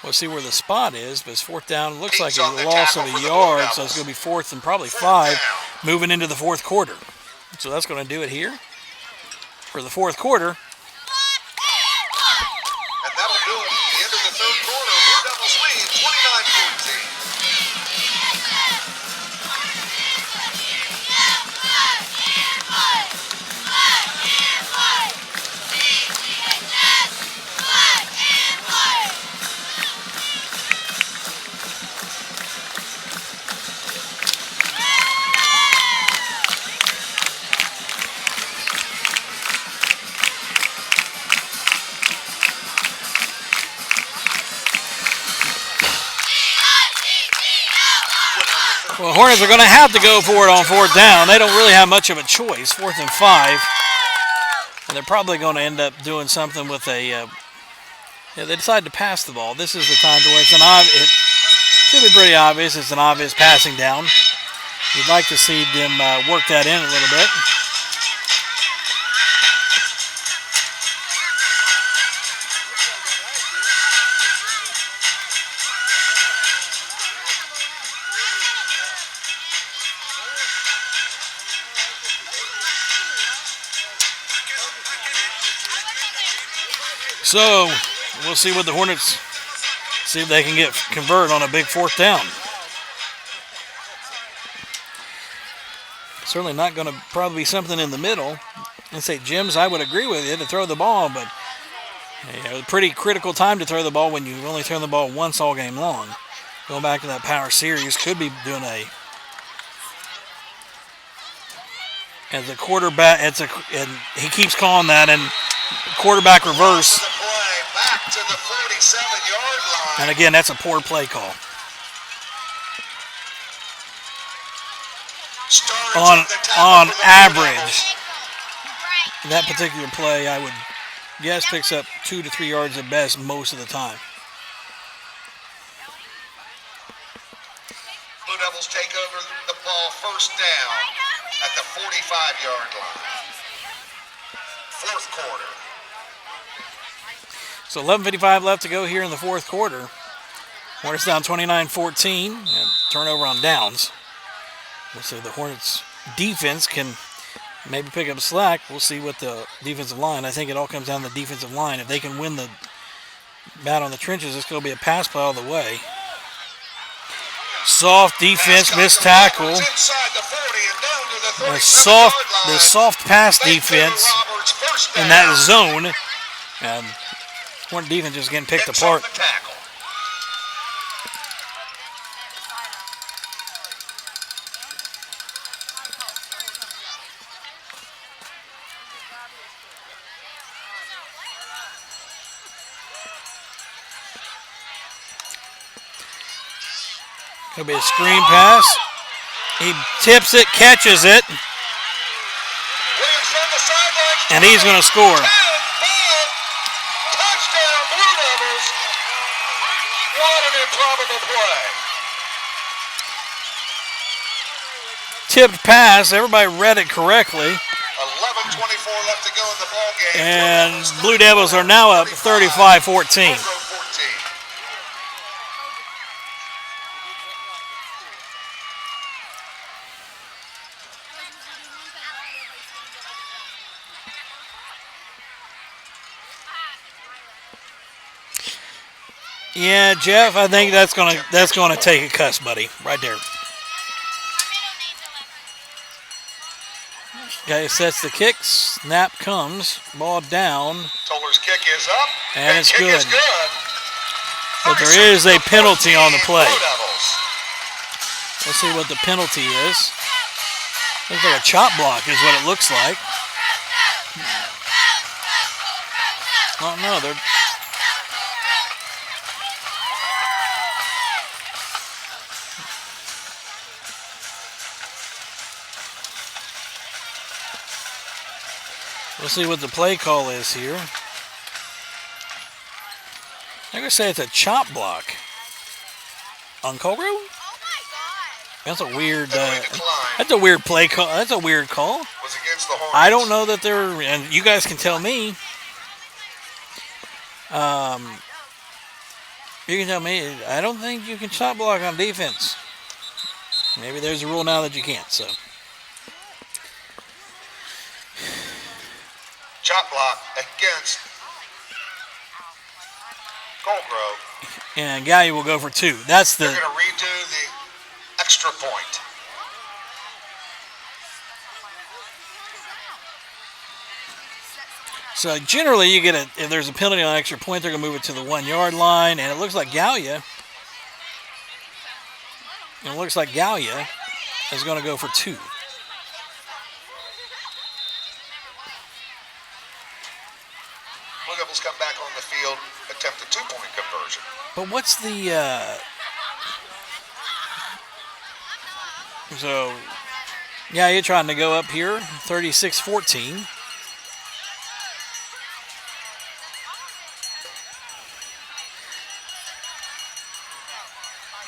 we'll see where the spot is. But it's fourth down. It looks like a loss of a yard, so it's going to be fourth and probably 5 moving into the fourth quarter. So that's going to do it here for the fourth quarter. And that'll do it. The end of the third quarter. Blue Devils lead 29-14. Well, Hornets are going to have to go for it on fourth down. They don't really have much of a choice. 4th and 5. And they're probably going to end up doing something with a... they decide to pass the ball. This is the time to where it should be pretty obvious. It's an obvious passing down. You'd like to see them work that in a little bit. So, we'll see what the Hornets, see if they can convert on a big fourth down. Certainly not going to probably be something in the middle. And say, Jims, I would agree with you to throw the ball, but a pretty critical time to throw the ball when you only throw the ball once all game long. Going back to that power series, could be doing as a quarterback, and he keeps calling that, and quarterback reverse. Back to the 47-yard line. And again, that's a poor play call. On average, that particular play, I would guess, picks up 2 to 3 yards at best most of the time. Blue Devils take over the ball first down at the 45-yard line. Fourth quarter. So 11:55 left to go here in the fourth quarter. Hornets down 29-14 and turnover on downs. We'll see if the Hornets defense can maybe pick up slack. We'll see what the defensive line. I think it all comes down to the defensive line. If they can win the battle in the trenches, it's going to be a pass play all the way. Soft defense, missed tackle. The soft pass defense in that zone. And Hornet defense just getting picked apart. Could be a screen pass. He tips it, catches it, and he's going to score. Touchdown, Blue Devils. What an improbable play. Tipped pass. Everybody read it correctly. 11:24 left to go in the ball game. And Blue Devils are now up 35-14. Yeah, Jeff, I think that's gonna take a cuss, buddy. Right there. Guy sets the kick. Snap comes. Ball down. Toller's kick is up. And it's kick good. is good. But there is a penalty on the play. Blue Devils. Let's see what the penalty is. Looks like a chop block is what it looks like. Oh no, they're We'll see what the play call is here. I'm gonna say it's a chop block on Colgrove. That's a weird. That's a weird play call. That's a weird call. Was against the Hornets. I don't know that they're, and you guys can tell me. You can tell me. I don't think you can chop block on defense. Maybe there's a rule now that you can't. So. Chop block against Goldgrove. And Gallia will go for 2. That's the. They're going to redo the extra point. So generally, you get if there's a penalty on extra point, they're going to move it to the 1 yard line, and it looks like Gallia. Is going to go for 2. Blue Devils come back on the field, attempt a 2-point conversion. But what's the so yeah, you're trying to go up here, 36-14.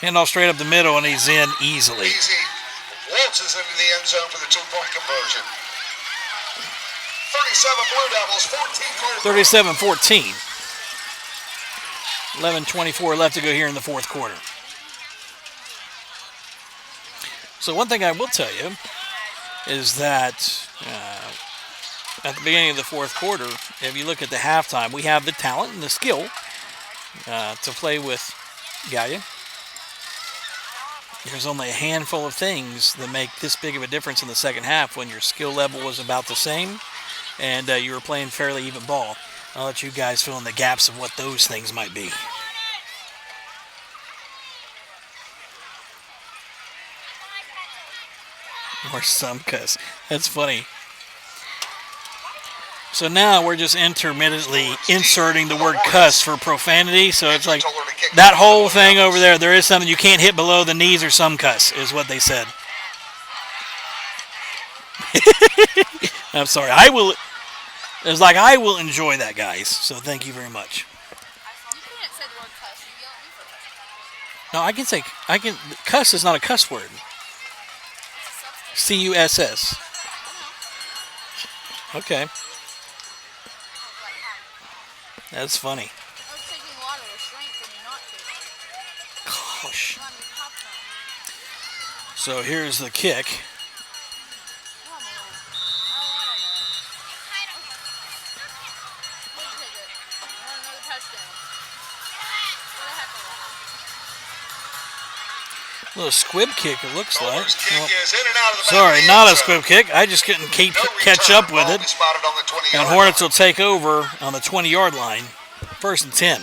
Handoff straight up the middle, and he's in easily. Easy. Waltzes into the end zone for the 2-point conversion. 37 Blue Devils, 14 Gold. 37-14. 11:24 left to go here in the fourth quarter. So one thing I will tell you is that at the beginning of the fourth quarter, if you look at the halftime, we have the talent and the skill to play with Gallia. There's only a handful of things that make this big of a difference in the second half when your skill level was about the same and you were playing fairly even ball. I'll let you guys fill in the gaps of what those things might be. Or some cuss. That's funny. So now we're just intermittently inserting the word cuss for profanity. So it's like that whole thing over there. There is something you can't hit below the knees or some cuss is what they said. I'm sorry. I will. It's like I will enjoy that, guys. So thank you very much. You can't say the word cuss. You yell at me for cussing. No, I can. Cuss is not a cuss word. C-U-S-S. Okay. That's funny. I was taking water restraint for me not to. Gosh. You want me to pop some? So here's the kick. Oh, man. I don't know. We'll take it. I want another touchdown. What the heck was that? Little squib kick, it looks like. Toller's kick Well, is in and out of the back sorry, of the not end a zone. squib kick. I just couldn't No catch return. up with Ball it. be spotted on the 20-yard And Hornets will take over on the 20-yard line. 1st and 10.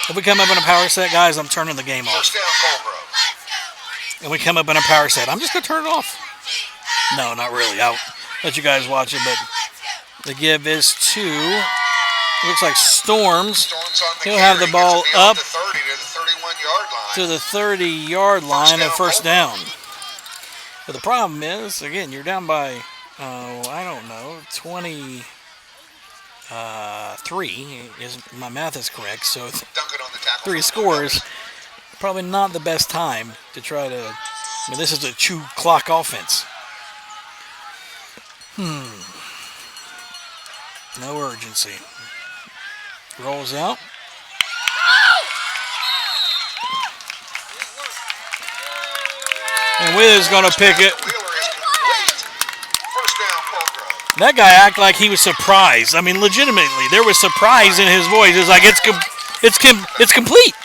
If we come up in a power set, guys, I'm turning the game off. First down, Colgrove. And we come up in a power set, I'm just going to turn it off. No, not really. I'll let you guys watch it, but the give is to, looks like Storms. Storms on the He'll have the carry, ball gets it beyond up the 30 to the 31-yard line. to the 30-yard line at first down. Colgrove. But the problem is, again, you're down by, I don't know, 23. My math is correct, so Duncan on the tackle 3 for the Blue scores. Devils. Probably not the best time to try to. I mean, this is a chew clock offense. No urgency. rolls out. And Wheeler's going to pick it. Wheeler is complete. First down, Colgrove. That guy acted like he was surprised. I mean, legitimately, there was surprise in his voice. It's like it's complete.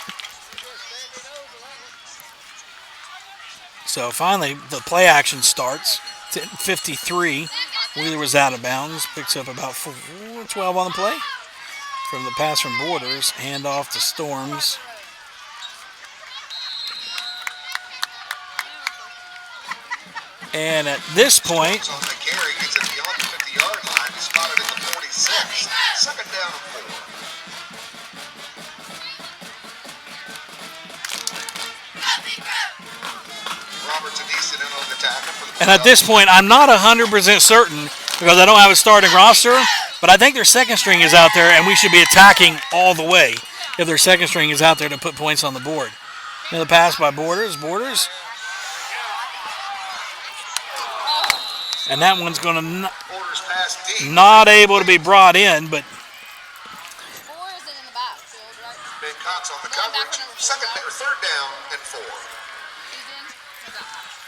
So finally, the play action starts. 53. Wheeler was out of bounds. Picks up about 12 on the play. From the pass from Borders. Hand off to Storms. And at this point, On the carry, gets it beyond the 50-yard line. He's spotted at the 46. Second down and 4. Roberts a decent in on the tackle for the and at this point, I'm not 100% certain because I don't have a starting roster, but I think their second string is out there, and we should be attacking all the way if their second string is out there to put points on the board. Another pass by Borders. And that one's going to Borders pass deep. not able to be brought in, but 4 isn't in the backfield, right? Ben Cox on the Going back coverage. on the Third down and 4. He's in.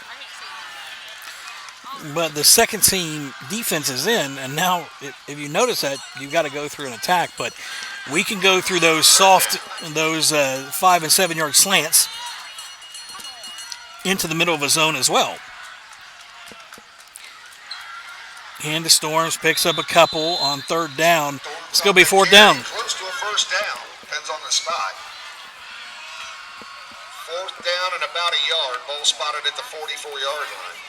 I can't see him. but the second team defense is in, and now if you notice that, you've got to go through an attack, but we can go through those 5 and 7 yard slants into the middle of a zone as well. Hand to Storms, picks up a couple on third down. It's going to be fourth down. Close to a first down. Depends on the spot. Fourth down and about a yard. Ball spotted at the 44-yard line.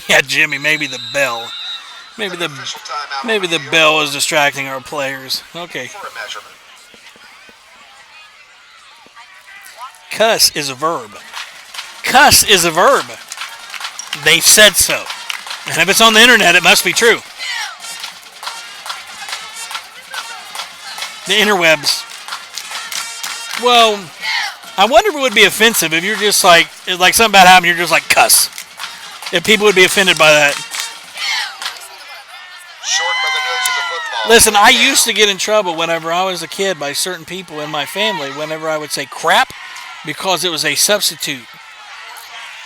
Yeah, Jimmy, maybe the bell. Maybe the Official timeout on maybe the field bell is distracting our players. Okay. for a measurement. Cuss is a verb. Cuss is a verb. They said so. And if it's on the internet, it must be true. The interwebs. Well, I wonder if it would be offensive if you're just like something bad happened, you're just like cuss. If people would be offended by that. Short by the nose of the football. Listen, I used to get in trouble whenever I was a kid by certain people in my family whenever I would say crap because it was a substitute.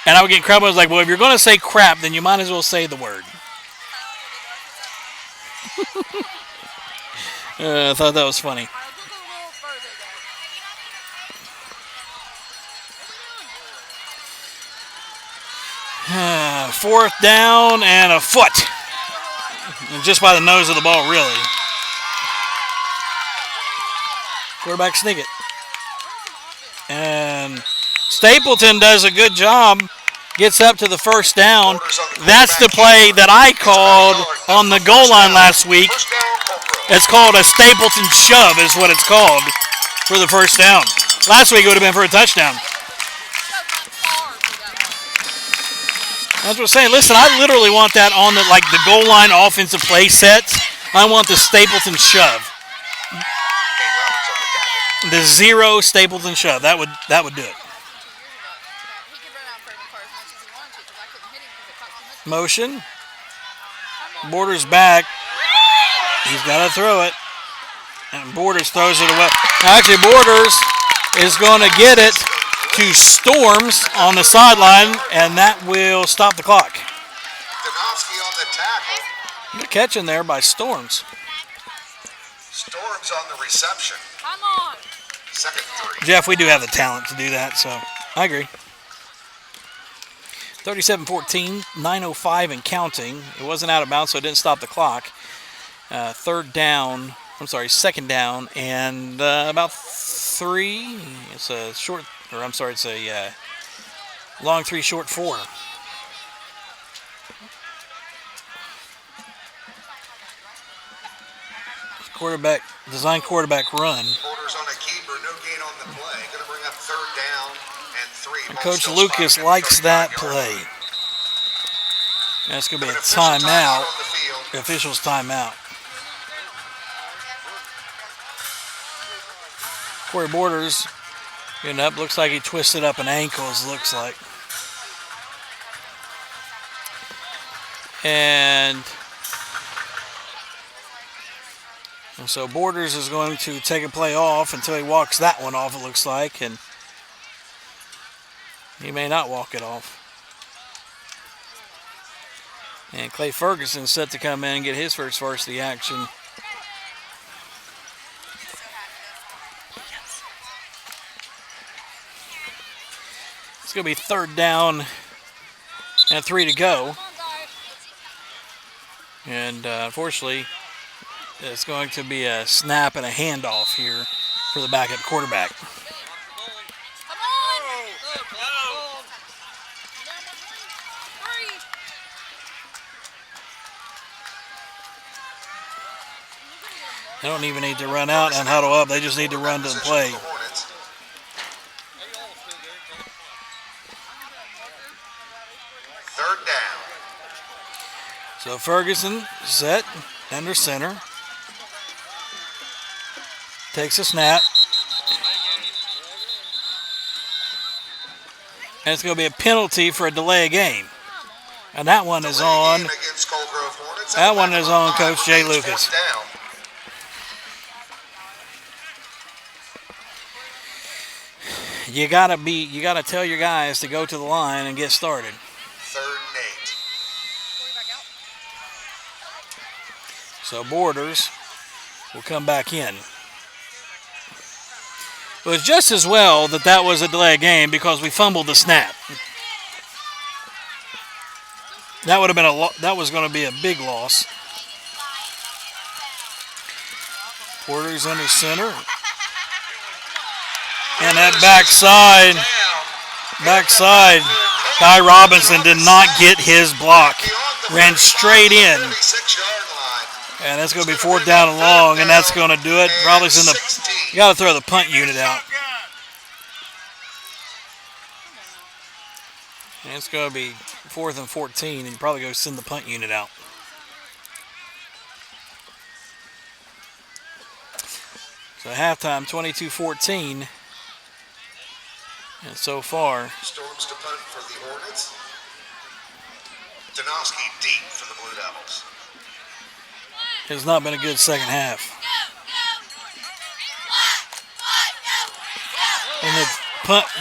And I would get in trouble. I was like, well, if you're going to say crap, then you might as well say the word. I thought that was funny. I'll look a little further though. Fourth down and a foot. And just by the nose of the ball, really. Quarterback sneak it. And Stapleton does a good job. Gets up to the first down. That's the play that I called on the goal line last week. First down, Colgrove. It's called a Stapleton shove is what it's called for the first down. Last week it would have been for a touchdown. That's what I'm saying. Listen, I literally want that on the goal line offensive play sets. I want the Stapleton shove. Kane Roberts on the tackle. The 0 Stapleton shove. That would do it. He could run out for the car as much as he wanted to because I couldn't hit him because it cost too much. Motion. Borders back. He's got to throw it. And Borders throws it away. Actually, Borders is going to get it to Storms on the sideline, and that will stop the clock. Donofsky on the tackle. Good catch in there by Storms. Storms on the reception. Come on. Second 3. Jeff, we do have the talent to do that, so I agree. 37-14, 9:05 and counting. It wasn't out of bounds, so it didn't stop the clock. Second down, and about 3. It's a short, it's a long 3, short 4. Design quarterback run. Borders on a keeper, no gain on the play. Going to bring up third down and 3. And Ball Coach still Lucas spotted at likes the that 35-yard play. line. That's going to be a An official timeout. on the field. The official's timeout. Corey Borders getting up. Looks like he twisted up an ankle, looks like. And And so Borders is going to take a play off until he walks that one off, it looks like. And he may not walk it off. And Clay Ferguson set to come in and get his first varsity action. It's going to be third down and 3 to go. And unfortunately, it's going to be a snap and a handoff here for the backup quarterback. They don't even need to run out and huddle up. They just need to run to the play. Third down. So Ferguson set under center. Takes a snap. And it's going to be a penalty for a delay of game. And that one is on. That one is on Coach Jay Lucas. You gotta tell your guys to go to the line and get started. Third and 8. So Borders will come back in. It was just as well that was a delay game because we fumbled the snap. That would have been that was going to be a big loss. Borders under center. And that backside, Ty Robinson did not get his block. Ran straight in. And that's going to be fourth down and long, and that's going to do it. Probably you got to throw the punt unit out. And it's going to be 4th and 14, and you probably go send the punt unit out. So halftime, 22-14. And so far, Storms to punt for the Hornets. Donoski deep for the Blue Devils. It's not been a good second half. And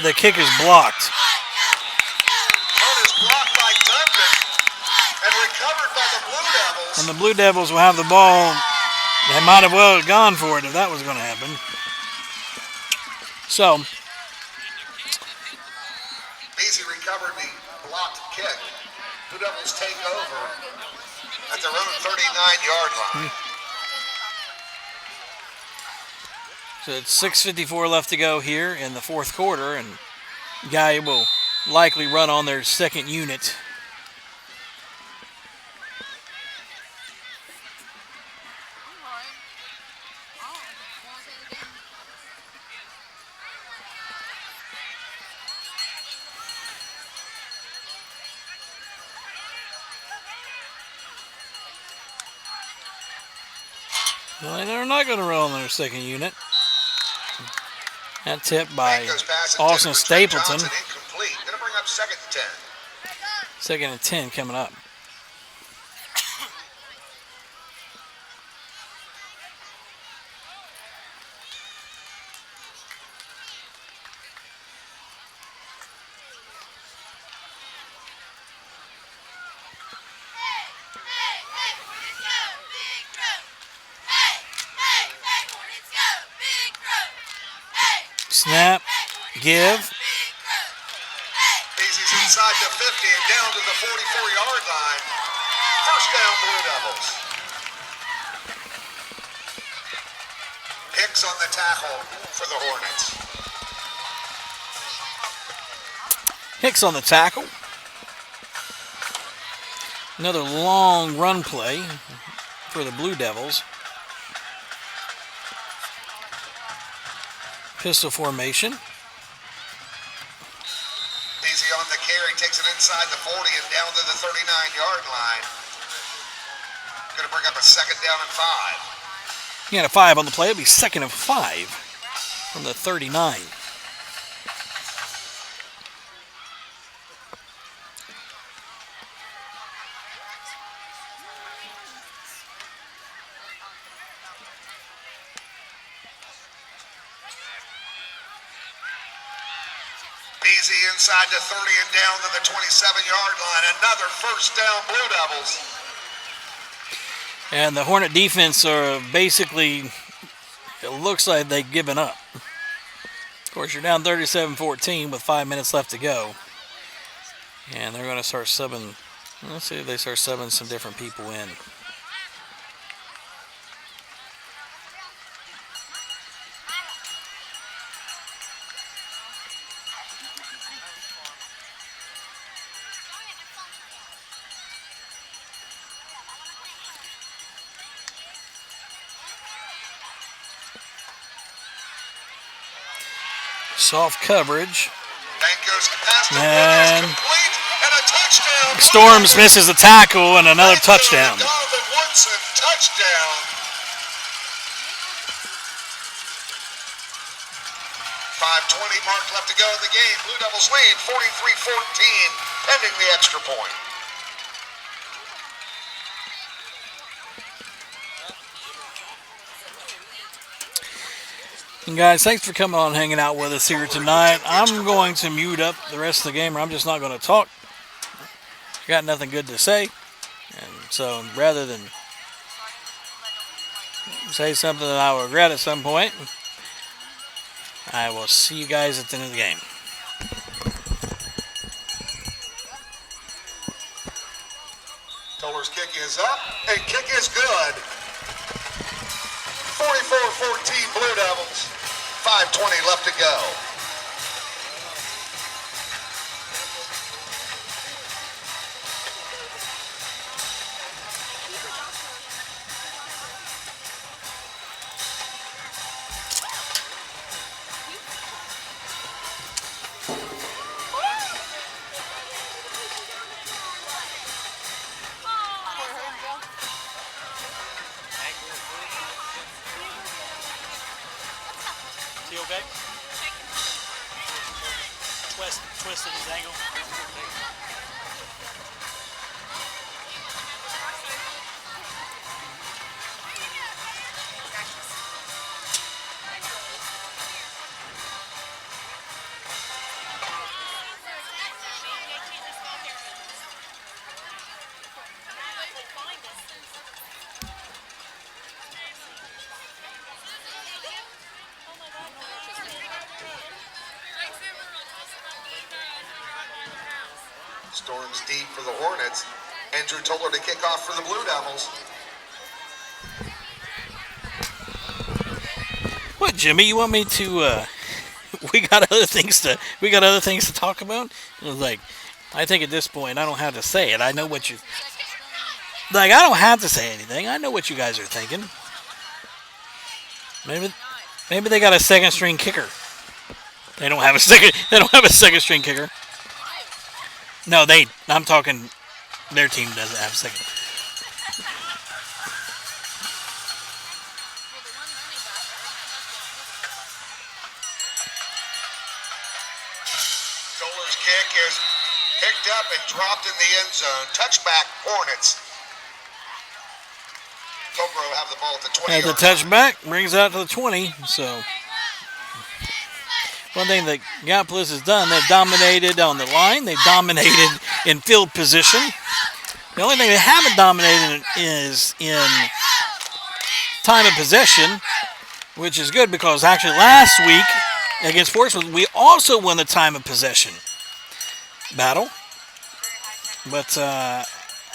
the kick is blocked. Punt is blocked by Duncan and recovered by the Blue Devils. And the Blue Devils will have the ball. They might have well gone for it if that was going to happen. So, Beasley recovered the blocked kick. Blue Devils take over at their own 39-yard line. So it's 6:54 left to go here in the fourth quarter, and Guy will likely run on their second unit. Well, they're not going to run on their second unit. That tip by Austin Stapleton. Incomplete. Going to bring up 2nd and 10. 2nd and 10 coming up. Snap, give. Beasley's inside the 50 and down to the 44-yard line. First down, Blue Devils. Hicks on the tackle for the Hornets. Hicks on the tackle. Another long run play for the Blue Devils. Pistol formation. Easy on the carry, takes it inside the 40 and down to the 39-yard line. Going to bring up a 2nd down and 5. He had a 5 on the play. It'll be 2nd and 5 from the 39. easy inside the 30 and down to the 27-yard line. Another first down, Blue Devils. And the Hornet defense are basically, it looks like they've given up. Of course, you're down 37-14 with 5 minutes left to go. And they're going to start subbing. Let's see if they start subbing some different people in. Soft coverage. And complete, and a touchdown. Storms misses the tackle and another touchdown. Donovan Woodson, touchdown. 5:20 mark left to go in the game. Blue Devils lead 43-14, pending the extra point. And guys, thanks for coming on and hanging out with us here tonight. I'm going to mute up the rest of the game, or I'm just not going to talk. Got nothing good to say. And so rather than say something that I will regret at some point, I will see you guys at the end of the game. Toller's kick is up, and kick is good. 44-14 Blue Devils. 5:20 left to go. Okay? Twisted his ankle. Storms deep for the Hornets. Andrew Toller to kick off for the Blue Devils. What, Jimmy? You want me to? We got other things to talk about. It was like, I think at this point I don't have to say it. I know what you. Like, I don't have to say anything. I know what you guys are thinking. Maybe they got a second string kicker. They don't have a second string kicker. No, I'm talking. Their team doesn't have a second. Toller's kick is picked up and dropped in the end zone. Touchback Hornets. Togro have the ball at the 20. As the touchback brings out to the 20. So one thing that Gallipolis has done, they've dominated on the line. They've dominated in field position. The only thing they haven't dominated is in time of possession, which is good because actually last week against Portsmouth, we also won the time of possession battle. But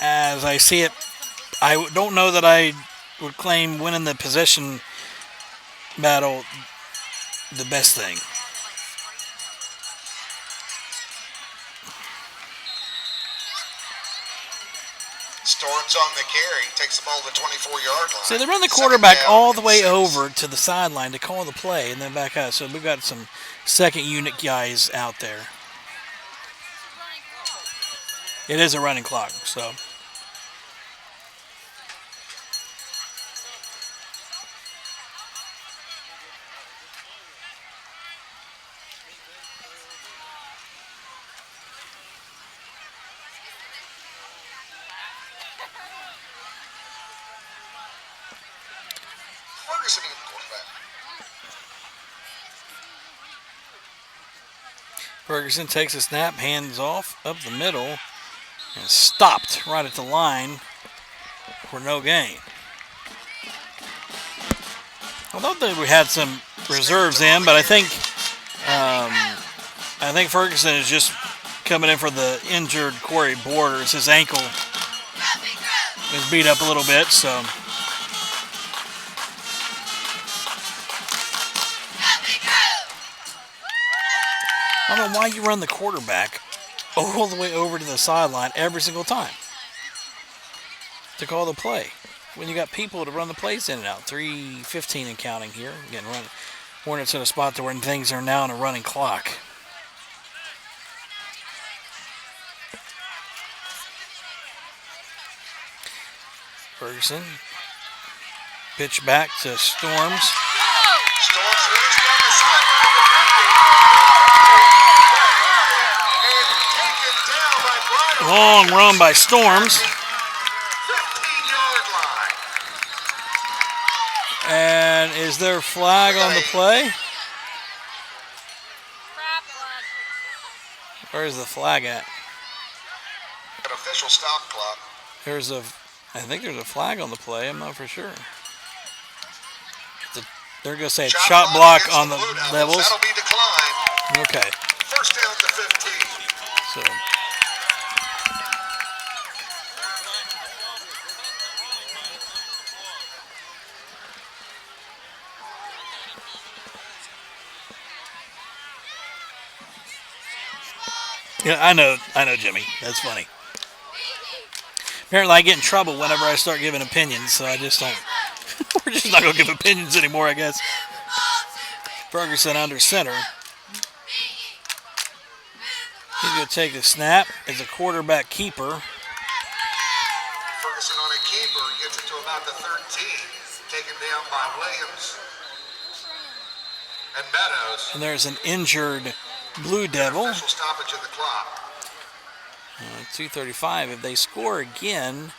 as I see it, I don't know that I would claim winning the possession battle the best thing. Storms on the carry, takes the ball to the 24-yard line. So they run the quarterback all the way over to the sideline to call the play and then back out. So we've got some second unit guys out there. It is a running clock, so. Ferguson in the quarterback. Ferguson takes a snap, hands off, up the middle, and stopped right at the line for no gain. I thought that we had some reserves in, but I think Ferguson is just coming in for the injured Corey Borders. His ankle is beat up a little bit, so. I don't know why you run the quarterback all the way over to the sideline every single time to call the play when you got people to run the plays in and out. 3:15 and counting here. Again, Hornets in a spot to where things are now on a running clock. Ferguson. Pitch back to Storms. Long run by Storms. 15-yard line. And is there a flag on the play? Crap flag. Where's the flag at? An official stop clock. I think there's a flag on the play. I'm not for sure. They're going to say Shot shot block against on the Blue Devils. levels. That'll be declined. Okay. First down to 15. So. Yeah, I know, Jimmy. That's funny. Apparently, I get in trouble whenever I start giving opinions, so I just don't. We're just not going to give opinions anymore, I guess. Ferguson under center. He's going to take the snap as a quarterback keeper. Ferguson on a keeper gets it to about the 13. Taken down by Williams and Meadows. And there's an injured Blue Devil. Official stoppage of the clock. 2:35. If they score again,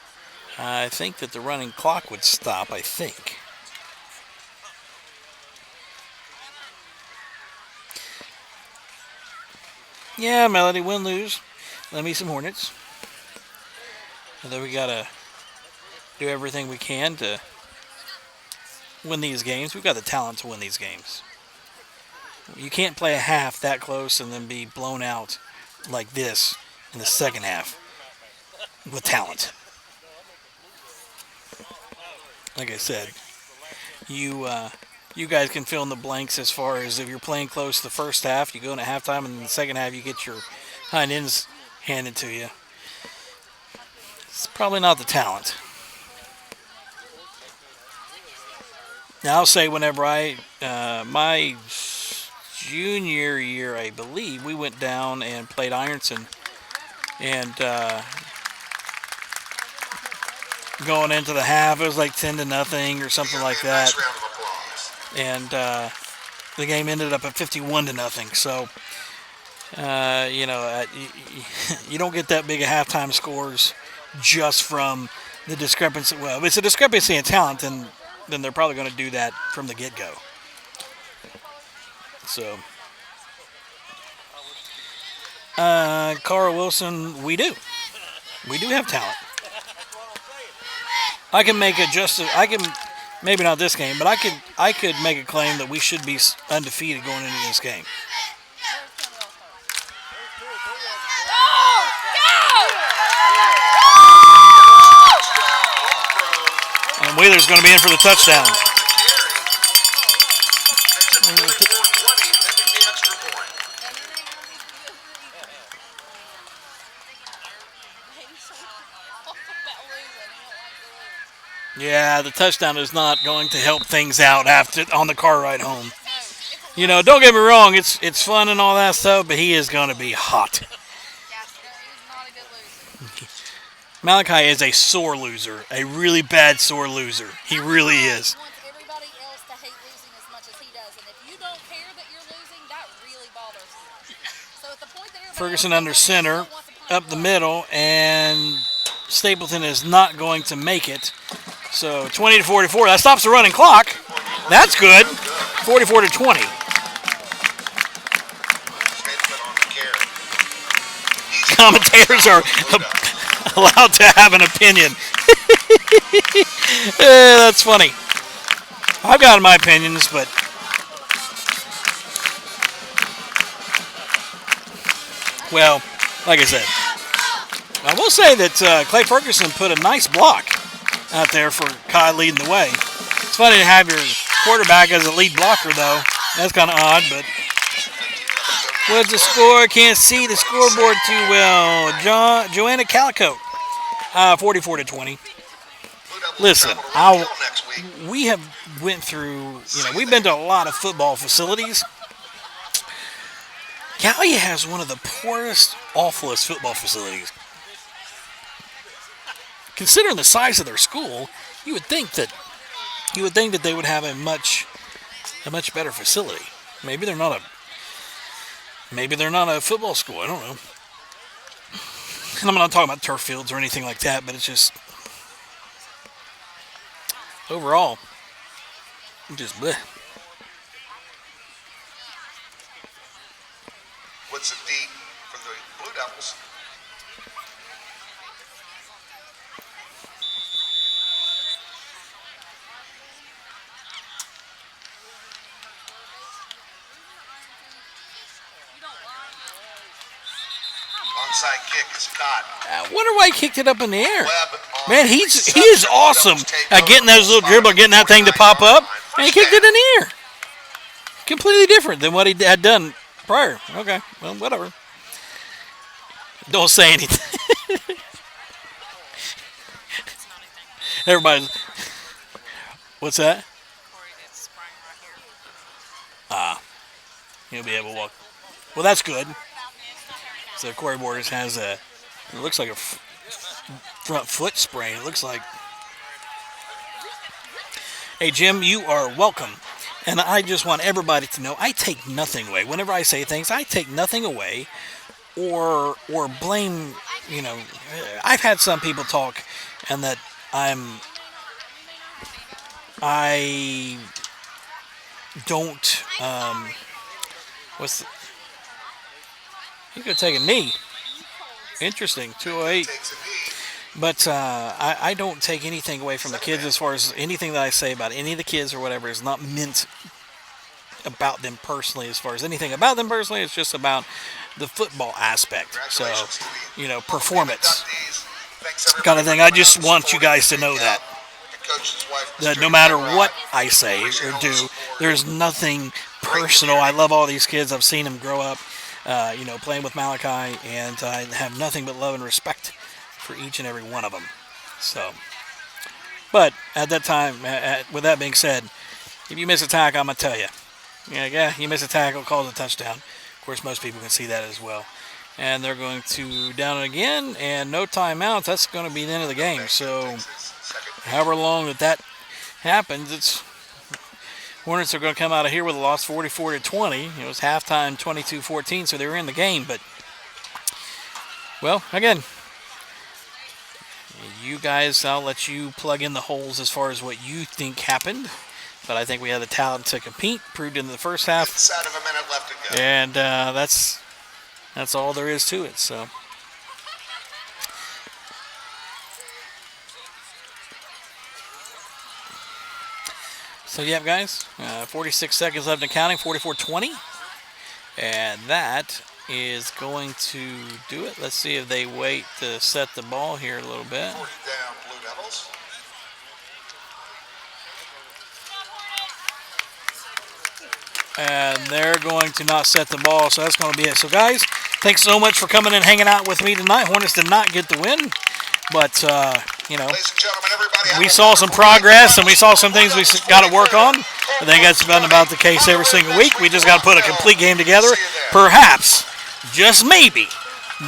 I think that the running clock would stop, I think. Yeah, Melody, win, lose. Let me some Hornets. Although we got to do everything we can to win these games. We've got the talent to win these games. You can't play a half that close and then be blown out like this in the second half with talent. Like I said, you guys can fill in the blanks as far as if you're playing close the first half, you go into halftime, and in the second half you get your hind ends handed to you. It's probably not the talent. Now I'll say whenever my junior year, I believe, we went down and played Ironson, and going into the half, it was like 10-0 or something like that, and the game ended up at 51-0. So, you don't get that big of halftime scores just from the discrepancy. Well, if it's a discrepancy in talent, then they're probably going to do that from the get-go. So, Carl Wilson, we do have talent. I can make maybe not this game, but I could make a claim that we should be undefeated going into this game. And Wheeler's going to be in for the touchdown. Yeah, the touchdown is not going to help things out on the car ride home. Don't get me wrong, it's fun and all that stuff, but he is going to be hot. Malachi is a sore loser, a really bad sore loser. He really is. He wants everybody else to hate losing as much as he does, and if you don't care that you're losing, that really bothers you. So at the point that Ferguson under center, up the middle, and Stapleton is not going to make it. So 20-44. That stops the running clock. That's good. 44-20. commentators are allowed to have an opinion. That's funny. I've got my opinions, but well, like I said, I will say that Clay Ferguson put a nice block out there for Kai leading the way. It's funny to have your quarterback as a lead blocker, though. That's kind of odd, but what's the score? Can't see the scoreboard too well. Joanna Calico, 44-20. Listen, we have went through, we've been to a lot of football facilities. Gallia has one of the poorest, awfulest football facilities. Considering the size of their school, you would think that they would have a much better facility. Maybe they're not a football school. I don't know. And I'm not talking about turf fields or anything like that, but it's just overall, just bleh. What's the D for the Blue Devils? Onside kick is caught. I wonder why he kicked it up in the air. Man, he is awesome at getting those little dribble, getting that thing to pop up, and he kicked it in the air. Completely different than what he had done prior. Okay, well, whatever. Don't say anything. Everybody's. What's that? He'll be able to walk. Well, that's good. So Corey Borders has it looks like a front foot sprain. It looks like. Hey, Jim, you are welcome. And I just want everybody to know I take nothing away. Whenever I say things, I take nothing away or blame, I've had some people talk and that I don't, you could take a knee. Interesting, 208. But I don't take anything away from the kids as far as anything that I say about any of the kids or whatever is not meant about them personally. As far as anything about them personally, it's just about the football aspect. So, performance kind of thing. I just want you guys to know that no matter what I say or do, there's nothing personal. I love all these kids. I've seen them grow up, playing with Malachi, and I have nothing but love and respect for each and every one of them. So, but at that time, with that being said, if you miss a tackle, I'm going to tell you. You miss a tackle, calls a touchdown. Of course, most people can see that as well. And they're going to down it again, and no timeouts. That's going to be the end of the game. So, however long that happens, Hornets are going to come out of here with a loss 44-20. It was halftime 22-14, so they were in the game. But, well, again, you guys, I'll let you plug in the holes as far as what you think happened. But I think we had the talent to compete, proved in the first half. Inside of a minute left to go. And that's all there is to it. So yeah, guys, 46 seconds left and counting, 44-20. And that is going to do it. Let's see if they wait to set the ball here a little bit. 40 down, Blue Devils. And they're going to not set the ball, so that's going to be it. So, guys, thanks so much for coming and hanging out with me tonight. Hornets did not get the win, but, Ladies and gentlemen, everybody, we saw some progress and we saw some things we got to work on. I think that's been about the case every single week. We just got to put a complete game together. Perhaps, just maybe,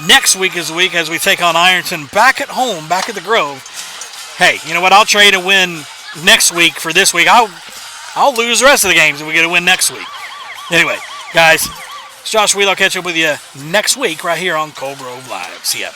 next week is the week as we take on Ironton back at home, back at the Grove. Hey, you know what? I'll trade a win next week for this week. I'll lose the rest of the games if we get a win next week. Anyway, guys, it's Josh Wheeler. I'll catch up with you next week right here on Cold Grove Live. See ya.